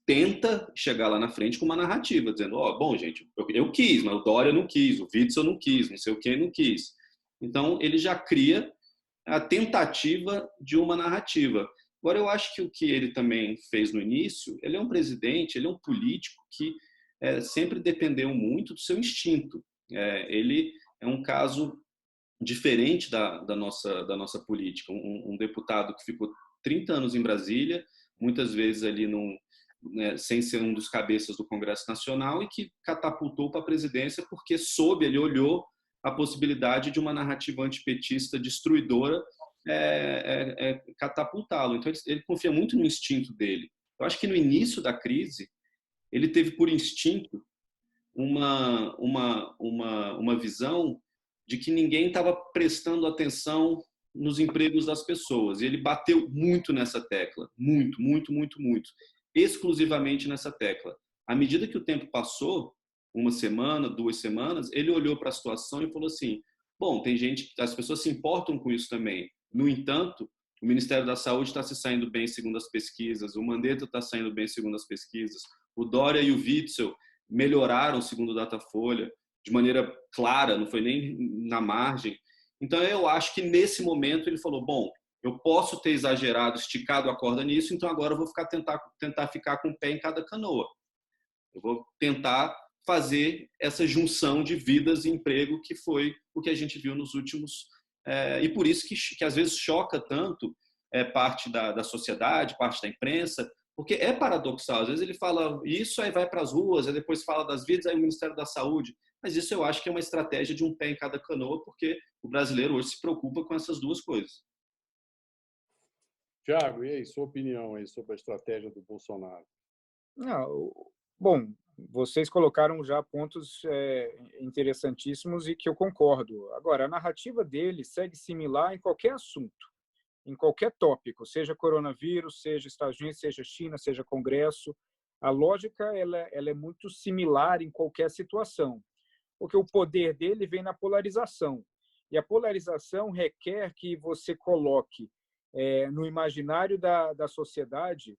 tenta chegar lá na frente com uma narrativa, dizendo, bom, gente, eu quis, mas o Dória não quis, o Witzel não quis, não sei o quem não quis. Então, ele já cria a tentativa de uma narrativa. Agora, eu acho que o que ele também fez no início, ele é um presidente, ele é um político que sempre dependeu muito do seu instinto. Ele é um caso diferente da nossa política. Um deputado que ficou 30 anos em Brasília, muitas vezes ali sem ser um dos cabeças do Congresso Nacional, e que catapultou para a presidência porque ele olhou a possibilidade de uma narrativa antipetista destruidora catapultá-lo. Então, ele confia muito no instinto dele. Eu acho que no início da crise, ele teve por instinto uma visão de que ninguém estava prestando atenção nos empregos das pessoas. E ele bateu muito nessa tecla. Muito, muito, muito, muito. Exclusivamente nessa tecla. À medida que o tempo passou, 1 semana, 2 semanas, ele olhou para a situação e falou assim, bom, tem gente, as pessoas se importam com isso também. No entanto, o Ministério da Saúde está se saindo bem segundo as pesquisas, o Mandetta está saindo bem segundo as pesquisas, o Dória e o Witzel melhoraram segundo o Datafolha, de maneira clara, não foi nem na margem. Então, eu acho que nesse momento ele falou, bom, eu posso ter exagerado, esticado a corda nisso, então agora eu vou tentar ficar com o pé em cada canoa. Eu vou tentar fazer essa junção de vidas e emprego, que foi o que a gente viu nos últimos... e por isso que às vezes choca tanto parte da sociedade, parte da imprensa, porque é paradoxal. Às vezes ele fala isso, aí vai para as ruas, aí depois fala das vidas, aí o Ministério da Saúde. Mas isso eu acho que é uma estratégia de um pé em cada canoa, porque o brasileiro hoje se preocupa com essas duas coisas. Tiago, e aí, sua opinião aí sobre a estratégia do Bolsonaro? Bom, vocês colocaram já pontos interessantíssimos e que eu concordo. Agora, a narrativa dele segue similar em qualquer assunto, em qualquer tópico, seja coronavírus, seja Estados Unidos, seja China, seja Congresso. A lógica ela é muito similar em qualquer situação, porque o poder dele vem na polarização. E a polarização requer que você coloque no imaginário da sociedade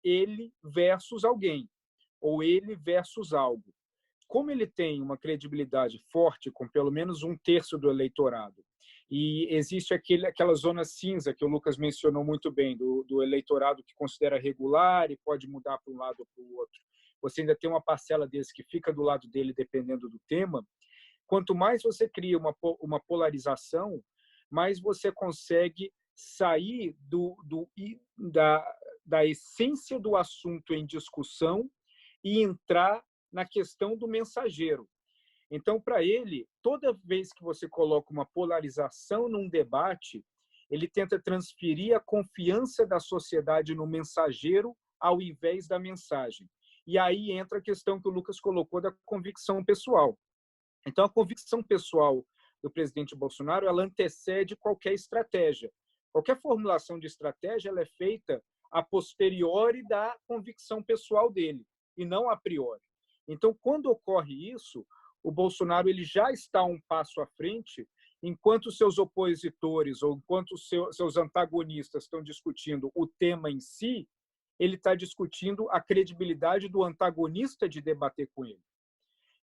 ele versus alguém, ou ele versus algo. Como ele tem uma credibilidade forte com pelo menos 1/3 do eleitorado, e existe aquela zona cinza que o Lucas mencionou muito bem, do eleitorado que considera regular e pode mudar para um lado ou para o outro, você ainda tem uma parcela deles que fica do lado dele dependendo do tema. Quanto mais você cria uma polarização, mais você consegue sair da essência do assunto em discussão e entrar na questão do mensageiro. Então, para ele, toda vez que você coloca uma polarização num debate, ele tenta transferir a confiança da sociedade no mensageiro ao invés da mensagem. E aí entra a questão que o Lucas colocou da convicção pessoal. Então, a convicção pessoal do presidente Bolsonaro, ela antecede qualquer estratégia. Qualquer formulação de estratégia ela é feita a posteriori da convicção pessoal dele. e não a priori. Então, quando ocorre isso, o Bolsonaro ele já está um passo à frente, enquanto seus opositores ou enquanto seus antagonistas estão discutindo o tema em si, ele está discutindo a credibilidade do antagonista de debater com ele.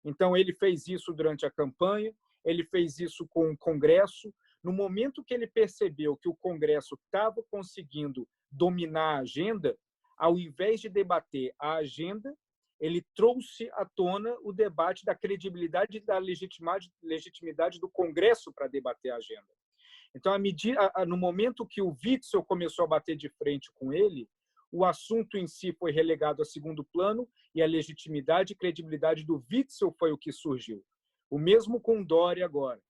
Então, ele fez isso durante a campanha, ele fez isso com o Congresso. No momento que ele percebeu que o Congresso estava conseguindo dominar a agenda, ao invés de debater a agenda, ele trouxe à tona o debate da credibilidade e da legitimidade do Congresso para debater a agenda. Então, no momento que o Witzel começou a bater de frente com ele, o assunto em si foi relegado a segundo plano e a legitimidade e credibilidade do Witzel foi o que surgiu. O mesmo com Dória agora.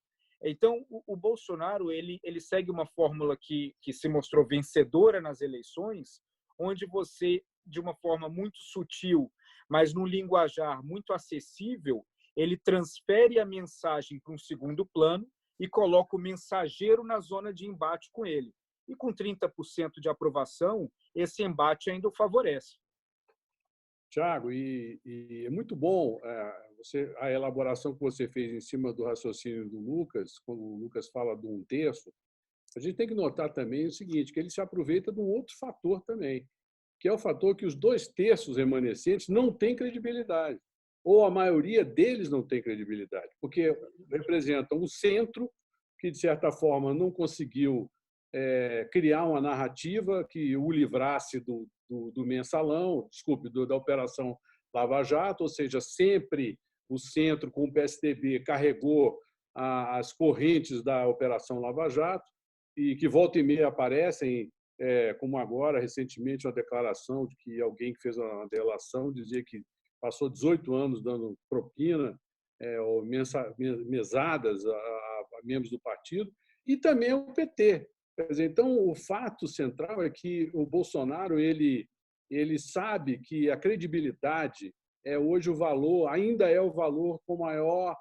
Então, o Bolsonaro ele segue uma fórmula que se mostrou vencedora nas eleições, onde você, de uma forma muito sutil, mas num linguajar muito acessível, ele transfere a mensagem para um segundo plano e coloca o mensageiro na zona de embate com ele. E com 30% de aprovação, esse embate ainda o favorece. Tiago, e é muito bom a elaboração que você fez em cima do raciocínio do Lucas, quando o Lucas fala de um terço. A gente tem que notar também o seguinte, que ele se aproveita de um outro fator também, que é o fator que os 2/3 remanescentes não têm credibilidade, ou a maioria deles não tem credibilidade, porque representam um centro que, de certa forma, não conseguiu criar uma narrativa que o livrasse do mensalão, da Operação Lava Jato, ou seja, sempre o centro, com o PSDB, carregou as correntes da Operação Lava Jato, e que volta e meia aparecem, como agora, recentemente, uma declaração de que alguém que fez uma delação dizia que passou 18 anos dando propina ou mesadas a membros do partido, e também o PT. Quer dizer, então, o fato central é que o Bolsonaro ele sabe que a credibilidade é hoje o valor, ainda é o valor com maior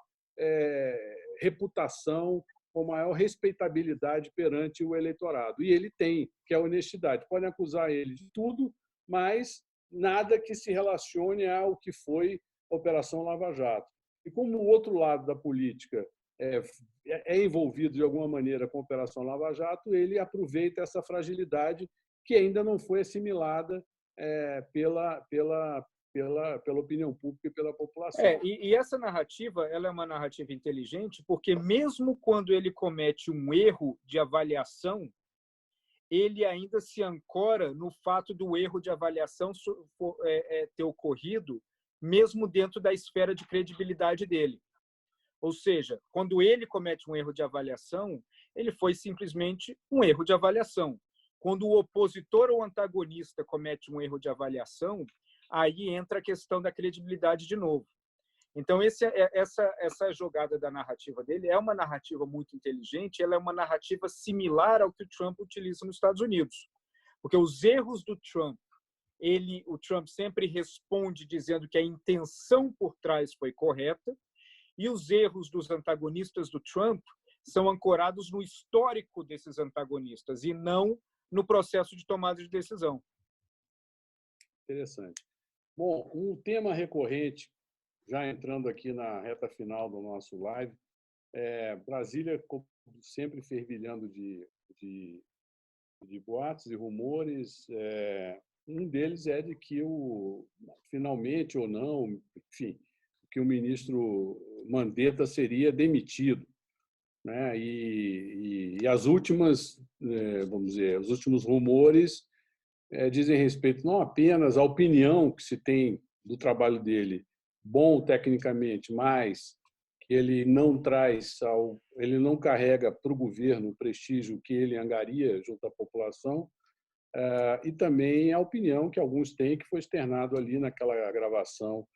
reputação, com maior respeitabilidade perante o eleitorado. E ele tem, que é a honestidade. Podem acusar ele de tudo, mas nada que se relacione ao que foi a Operação Lava Jato. E como o outro lado da política é envolvido de alguma maneira com a Operação Lava Jato, ele aproveita essa fragilidade que ainda não foi assimilada pela opinião pública e pela população. E essa narrativa ela é uma narrativa inteligente, porque mesmo quando ele comete um erro de avaliação, ele ainda se ancora no fato do erro de avaliação ter ocorrido, mesmo dentro da esfera de credibilidade dele. Ou seja, quando ele comete um erro de avaliação, ele foi simplesmente um erro de avaliação. Quando o opositor ou antagonista comete um erro de avaliação, aí entra a questão da credibilidade de novo. Então, essa jogada da narrativa dele é uma narrativa muito inteligente, ela é uma narrativa similar ao que o Trump utiliza nos Estados Unidos. Porque os erros do Trump, o Trump sempre responde dizendo que a intenção por trás foi correta, e os erros dos antagonistas do Trump são ancorados no histórico desses antagonistas e não no processo de tomada de decisão. Interessante. Bom, um tema recorrente, já entrando aqui na reta final do nosso live, Brasília, como sempre, fervilhando de boatos e rumores. Um deles é de que, finalmente ou não, enfim, que o ministro Mandetta seria demitido, né? E as últimas, vamos dizer, os últimos rumores dizem respeito não apenas à opinião que se tem do trabalho dele, bom tecnicamente, mas que ele não ele não carrega para o governo o prestígio que ele angaria junto à população, e também a opinião que alguns têm, que foi externado ali naquela gravação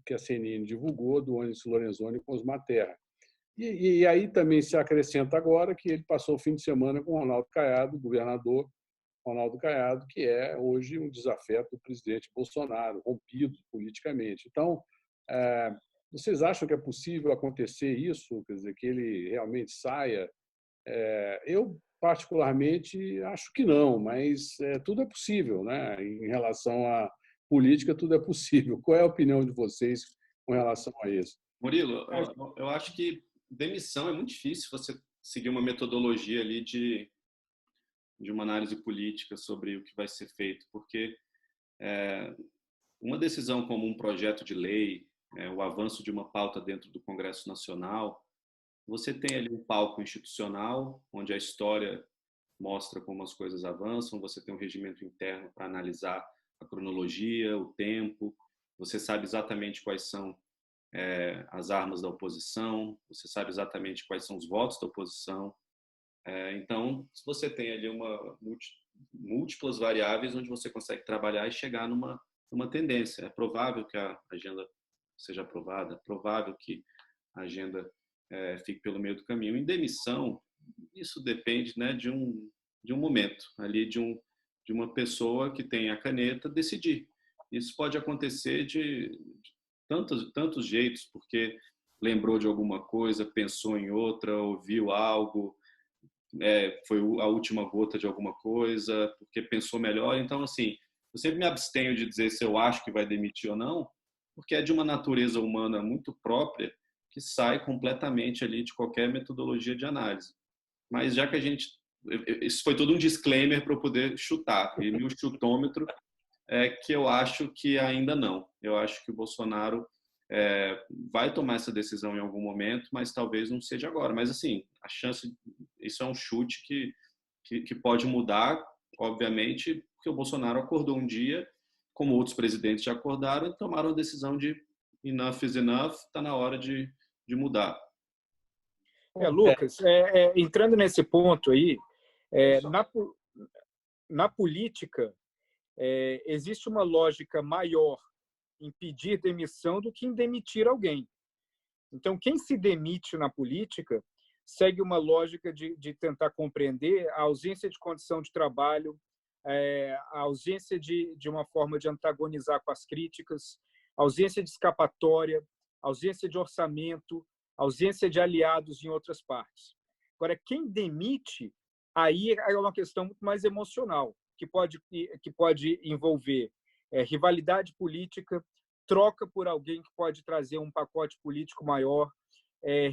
que a CNN divulgou do Onyx Lorenzoni com Osmar Terra. E aí também se acrescenta agora que ele passou o fim de semana com o Ronaldo Caiado, governador Ronaldo Caiado, que é hoje um desafeto do presidente Bolsonaro, rompido politicamente. Então, vocês acham que é possível acontecer isso? Quer dizer, que ele realmente saia? Eu, particularmente, acho que não, mas tudo é possível, né? Em relação a política tudo é possível. Qual é a opinião de vocês com relação a isso? Murilo, eu acho que demissão é muito difícil você seguir uma metodologia ali de uma análise política sobre o que vai ser feito, porque uma decisão como um projeto de lei, o avanço de uma pauta dentro do Congresso Nacional, você tem ali um palco institucional, onde a história mostra como as coisas avançam, você tem um regimento interno para analisar a cronologia, o tempo, você sabe exatamente quais são as armas da oposição, você sabe exatamente quais são os votos da oposição. Então, se você tem ali múltiplas variáveis onde você consegue trabalhar e chegar numa tendência. É provável que a agenda seja aprovada, é provável que a agenda fique pelo meio do caminho. Em demissão, isso depende, né, de um momento, ali de uma pessoa que tem a caneta decidir. Isso pode acontecer de tantos jeitos, porque lembrou de alguma coisa, pensou em outra, ouviu algo, foi a última gota de alguma coisa, porque pensou melhor. Então, assim, eu sempre me abstenho de dizer se eu acho que vai demitir ou não, porque é de uma natureza humana muito própria que sai completamente ali de qualquer metodologia de análise. Mas já que isso foi todo um disclaimer para eu poder chutar, e meu chutômetro é que eu acho que ainda não. Eu acho que o Bolsonaro vai tomar essa decisão em algum momento, mas talvez não seja agora. Mas, assim, a chance, isso é um chute que pode mudar, obviamente, porque o Bolsonaro acordou um dia, como outros presidentes já acordaram, e tomaram a decisão de enough is enough, está na hora de mudar. Lucas, entrando nesse ponto aí, na política, existe uma lógica maior em pedir demissão do que em demitir alguém. Então, quem se demite na política segue uma lógica de tentar compreender a ausência de condição de trabalho, a ausência de uma forma de antagonizar com as críticas, a ausência de escapatória, a ausência de orçamento, a ausência de aliados em outras partes. Agora, quem demite, aí é uma questão muito mais emocional, que pode envolver rivalidade política, troca por alguém que pode trazer um pacote político maior,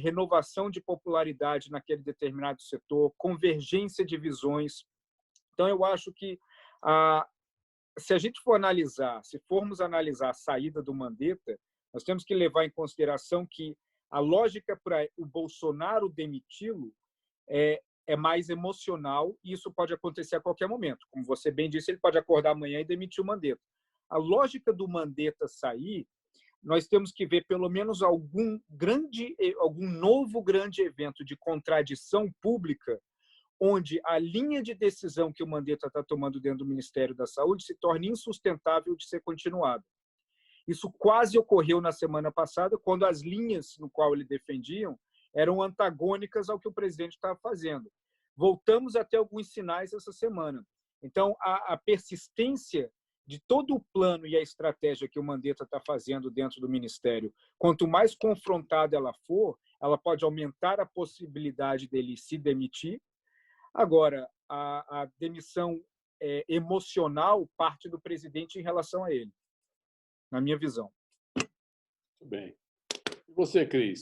renovação de popularidade naquele determinado setor, convergência de visões. Então, eu acho que se formos analisar a saída do Mandetta, nós temos que levar em consideração que a lógica para o Bolsonaro demiti-lo é mais emocional, e isso pode acontecer a qualquer momento. Como você bem disse, ele pode acordar amanhã e demitir o Mandetta. A lógica do Mandetta sair, nós temos que ver pelo menos algum novo grande evento de contradição pública, onde a linha de decisão que o Mandetta está tomando dentro do Ministério da Saúde se torne insustentável de ser continuada. Isso quase ocorreu na semana passada, quando as linhas no qual ele defendiam eram antagônicas ao que o presidente estava fazendo. Voltamos a ter alguns sinais essa semana. Então, a persistência de todo o plano e a estratégia que o Mandetta está fazendo dentro do Ministério, quanto mais confrontada ela for, ela pode aumentar a possibilidade dele se demitir. Agora, a demissão emocional parte do presidente em relação a ele, na minha visão. Muito bem. E você, Cris?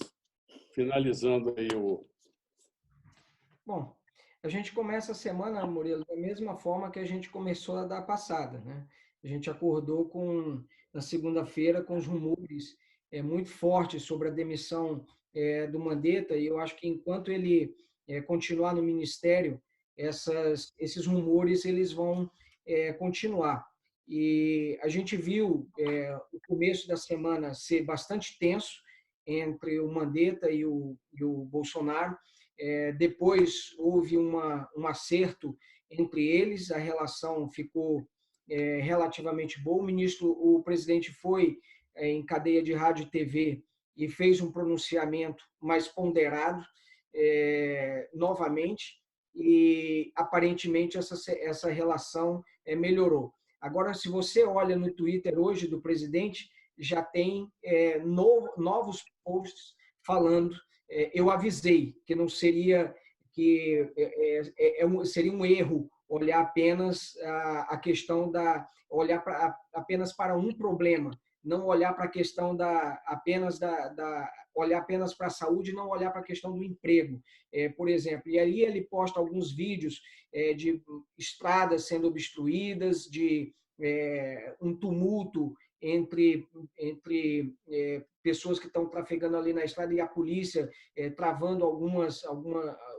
Finalizando aí o... Bom, a gente começa a semana, Murilo, da mesma forma que a gente começou a da passada, né? A gente acordou na segunda-feira com os rumores muito fortes sobre a demissão do Mandetta, e eu acho que enquanto ele continuar no Ministério, esses rumores eles vão continuar. E a gente viu o começo da semana ser bastante tenso entre o Mandetta e o Bolsonaro. Depois houve um acerto entre eles, a relação ficou relativamente boa. O presidente foi em cadeia de rádio e TV e fez um pronunciamento mais ponderado novamente, e aparentemente essa relação melhorou. Agora, se você olha no Twitter hoje do presidente, já tem novos posts falando, eu avisei que não seria, que seria um erro olhar apenas a questão olhar apenas para um problema, não olhar para a questão olhar apenas para a saúde, não olhar para a questão do emprego, por exemplo. E aí ele posta alguns vídeos de estradas sendo obstruídas, de um tumulto entre pessoas que estão trafegando ali na estrada e a polícia travando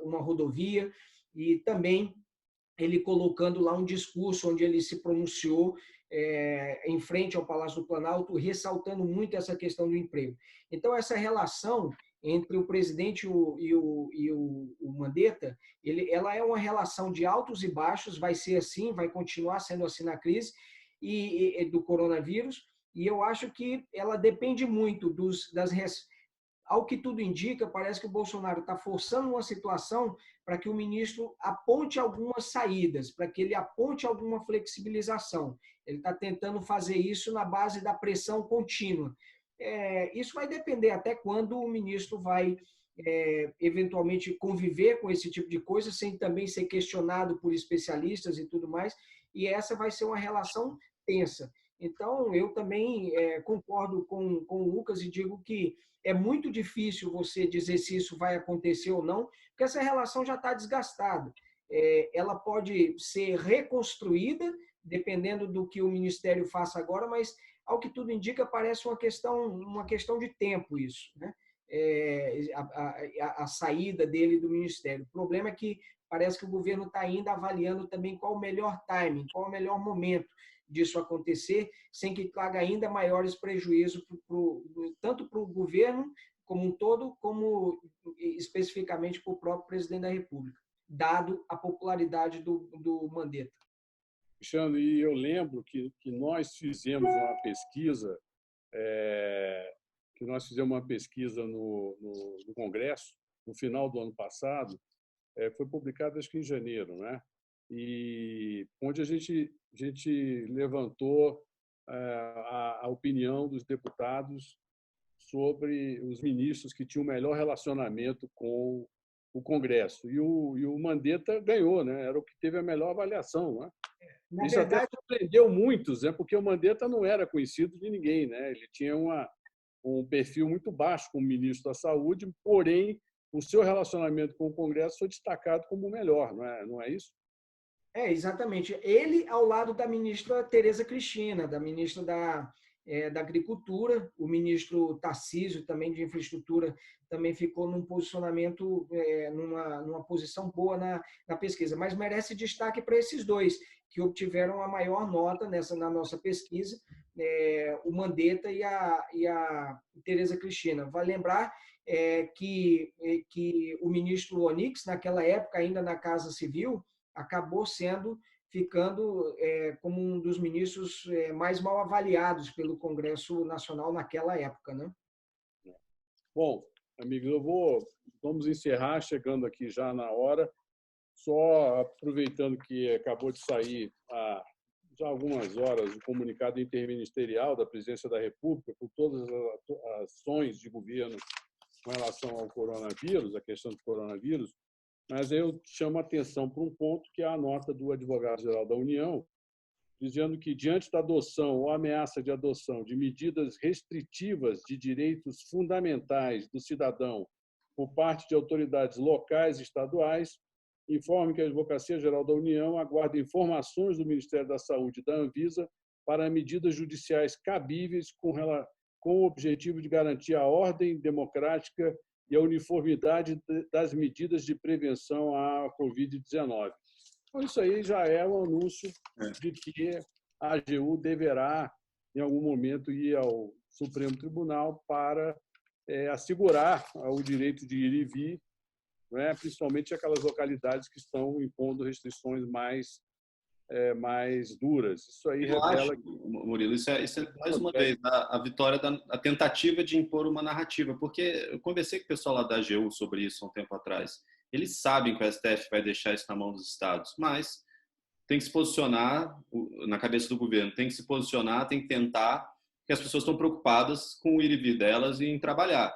uma rodovia, e também ele colocando lá um discurso onde ele se pronunciou em frente ao Palácio do Planalto, ressaltando muito essa questão do emprego. Então, essa relação entre o presidente e o Mandetta, ela é uma relação de altos e baixos, vai ser assim, vai continuar sendo assim na crise do coronavírus, e eu acho que ela depende muito ao que tudo indica, parece que o Bolsonaro está forçando uma situação para que o ministro aponte algumas saídas, para que ele aponte alguma flexibilização. Ele está tentando fazer isso na base da pressão contínua. Isso vai depender até quando o ministro vai eventualmente conviver com esse tipo de coisa, sem também ser questionado por especialistas e tudo mais, e essa vai ser uma relação tensa. Então, eu também concordo com o Lucas e digo que é muito difícil você dizer se isso vai acontecer ou não, porque essa relação já está desgastada. Ela pode ser reconstruída, dependendo do que o Ministério faça agora, mas, ao que tudo indica, parece uma questão de tempo isso, né? A saída dele do Ministério. O problema é que parece que o governo está ainda avaliando também qual o melhor timing, qual o melhor momento disso acontecer, sem que traga ainda maiores prejuízos tanto para o governo como um todo, como especificamente para o próprio presidente da República, dado a popularidade do Mandetta. Cristiano, e eu lembro que nós fizemos uma pesquisa no Congresso, no final do ano passado, foi publicada acho que em janeiro, né? E onde a gente levantou a opinião dos deputados sobre os ministros que tinham o melhor relacionamento com o Congresso. E o Mandetta ganhou, né? Era o que teve a melhor avaliação, né? Isso verdade, até surpreendeu muitos, né? Porque o Mandetta não era conhecido de ninguém, né? Ele tinha um perfil muito baixo como ministro da Saúde, porém, o seu relacionamento com o Congresso foi destacado como o melhor, não é isso? Exatamente. Ele ao lado da ministra Tereza Cristina, da ministra da Agricultura, o ministro Tarcísio, também de Infraestrutura, também ficou num posicionamento, numa posição boa na pesquisa. Mas merece destaque para esses dois, que obtiveram a maior nota na nossa pesquisa, o Mandetta e a Tereza Cristina. Vale lembrar que o ministro Onyx, naquela época, ainda na Casa Civil, acabou ficando como um dos ministros mais mal avaliados pelo Congresso Nacional naquela época, né? Bom, amigos, vamos encerrar, chegando aqui já na hora, só aproveitando que acabou de sair há já algumas horas o comunicado interministerial da Presidência da República com todas as ações de governo com relação ao coronavírus, a questão do coronavírus. Mas eu chamo a atenção para um ponto, que é a nota do Advogado-Geral da União, dizendo que, diante da adoção ou ameaça de adoção de medidas restritivas de direitos fundamentais do cidadão por parte de autoridades locais e estaduais, informe que a Advocacia-Geral da União aguarda informações do Ministério da Saúde e da Anvisa para medidas judiciais cabíveis com o objetivo de garantir a ordem democrática e a uniformidade das medidas de prevenção à Covid-19. Então, isso aí já é um anúncio de que a AGU deverá, em algum momento, ir ao Supremo Tribunal para assegurar o direito de ir e vir, né, principalmente aquelas localidades que estão impondo restrições mais duras. Isso aí revela... Murilo, isso é mais uma vez a vitória a tentativa de impor uma narrativa, porque eu conversei com o pessoal lá da AGU sobre isso há um tempo atrás. Eles sabem que o STF vai deixar isso na mão dos estados, mas tem que se posicionar na cabeça do governo, tem que se posicionar, tem que tentar, porque as pessoas estão preocupadas com o ir e vir delas e em trabalhar.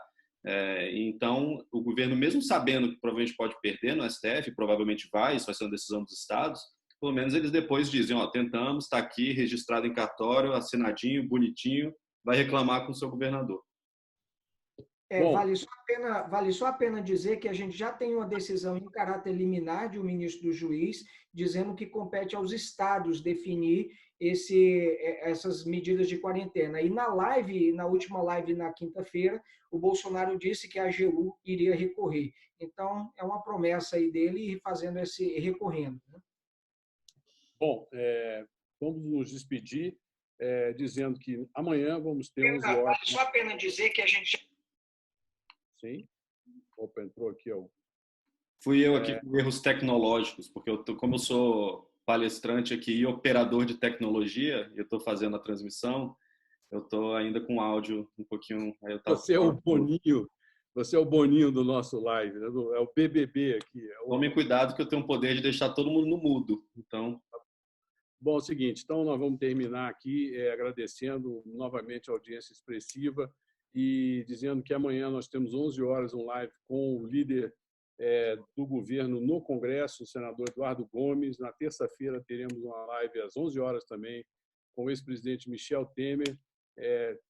Então, o governo, mesmo sabendo que provavelmente pode perder no STF, provavelmente vai, isso vai ser uma decisão dos estados, pelo menos eles depois dizem, ó, tentamos, está aqui, registrado em cartório, assinadinho, bonitinho, vai reclamar com o seu governador. Vale só a pena dizer que a gente já tem uma decisão em caráter liminar de um ministro do juiz, dizendo que compete aos estados definir essas medidas de quarentena. E na última live na quinta-feira, o Bolsonaro disse que a AGU iria recorrer. Então, é uma promessa aí dele fazendo recorrendo. Né? Bom, vamos nos despedir dizendo que amanhã vamos ter 11 horas. Vale só a pena dizer que a gente... Sim. Opa, entrou aqui. Fui eu aqui com erros tecnológicos, porque como eu sou palestrante aqui e operador de tecnologia, eu estou fazendo a transmissão, eu estou ainda com áudio um pouquinho... Você é o Boninho. Você é o Boninho do nosso live, né? É o BBB aqui. Tomem cuidado que eu tenho o poder de deixar todo mundo no mudo. Então... Bom, é o seguinte, então nós vamos terminar aqui agradecendo novamente a audiência expressiva e dizendo que amanhã nós temos 11 horas um live com o líder do governo no Congresso, o senador Eduardo Gomes. Na terça-feira teremos uma live às 11 horas também com o ex-presidente Michel Temer,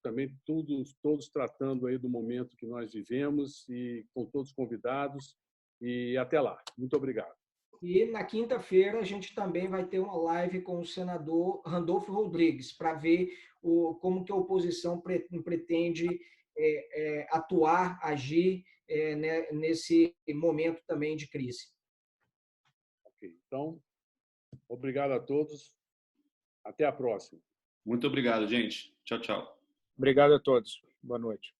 também todos tratando aí do momento que nós vivemos e com todos convidados. E até lá. Muito obrigado. E na quinta-feira a gente também vai ter uma live com o senador Randolfo Rodrigues para ver como que a oposição pretende atuar, agir nesse momento também de crise. Ok, então, obrigado a todos. Até a próxima. Muito obrigado, gente. Tchau, tchau. Obrigado a todos. Boa noite.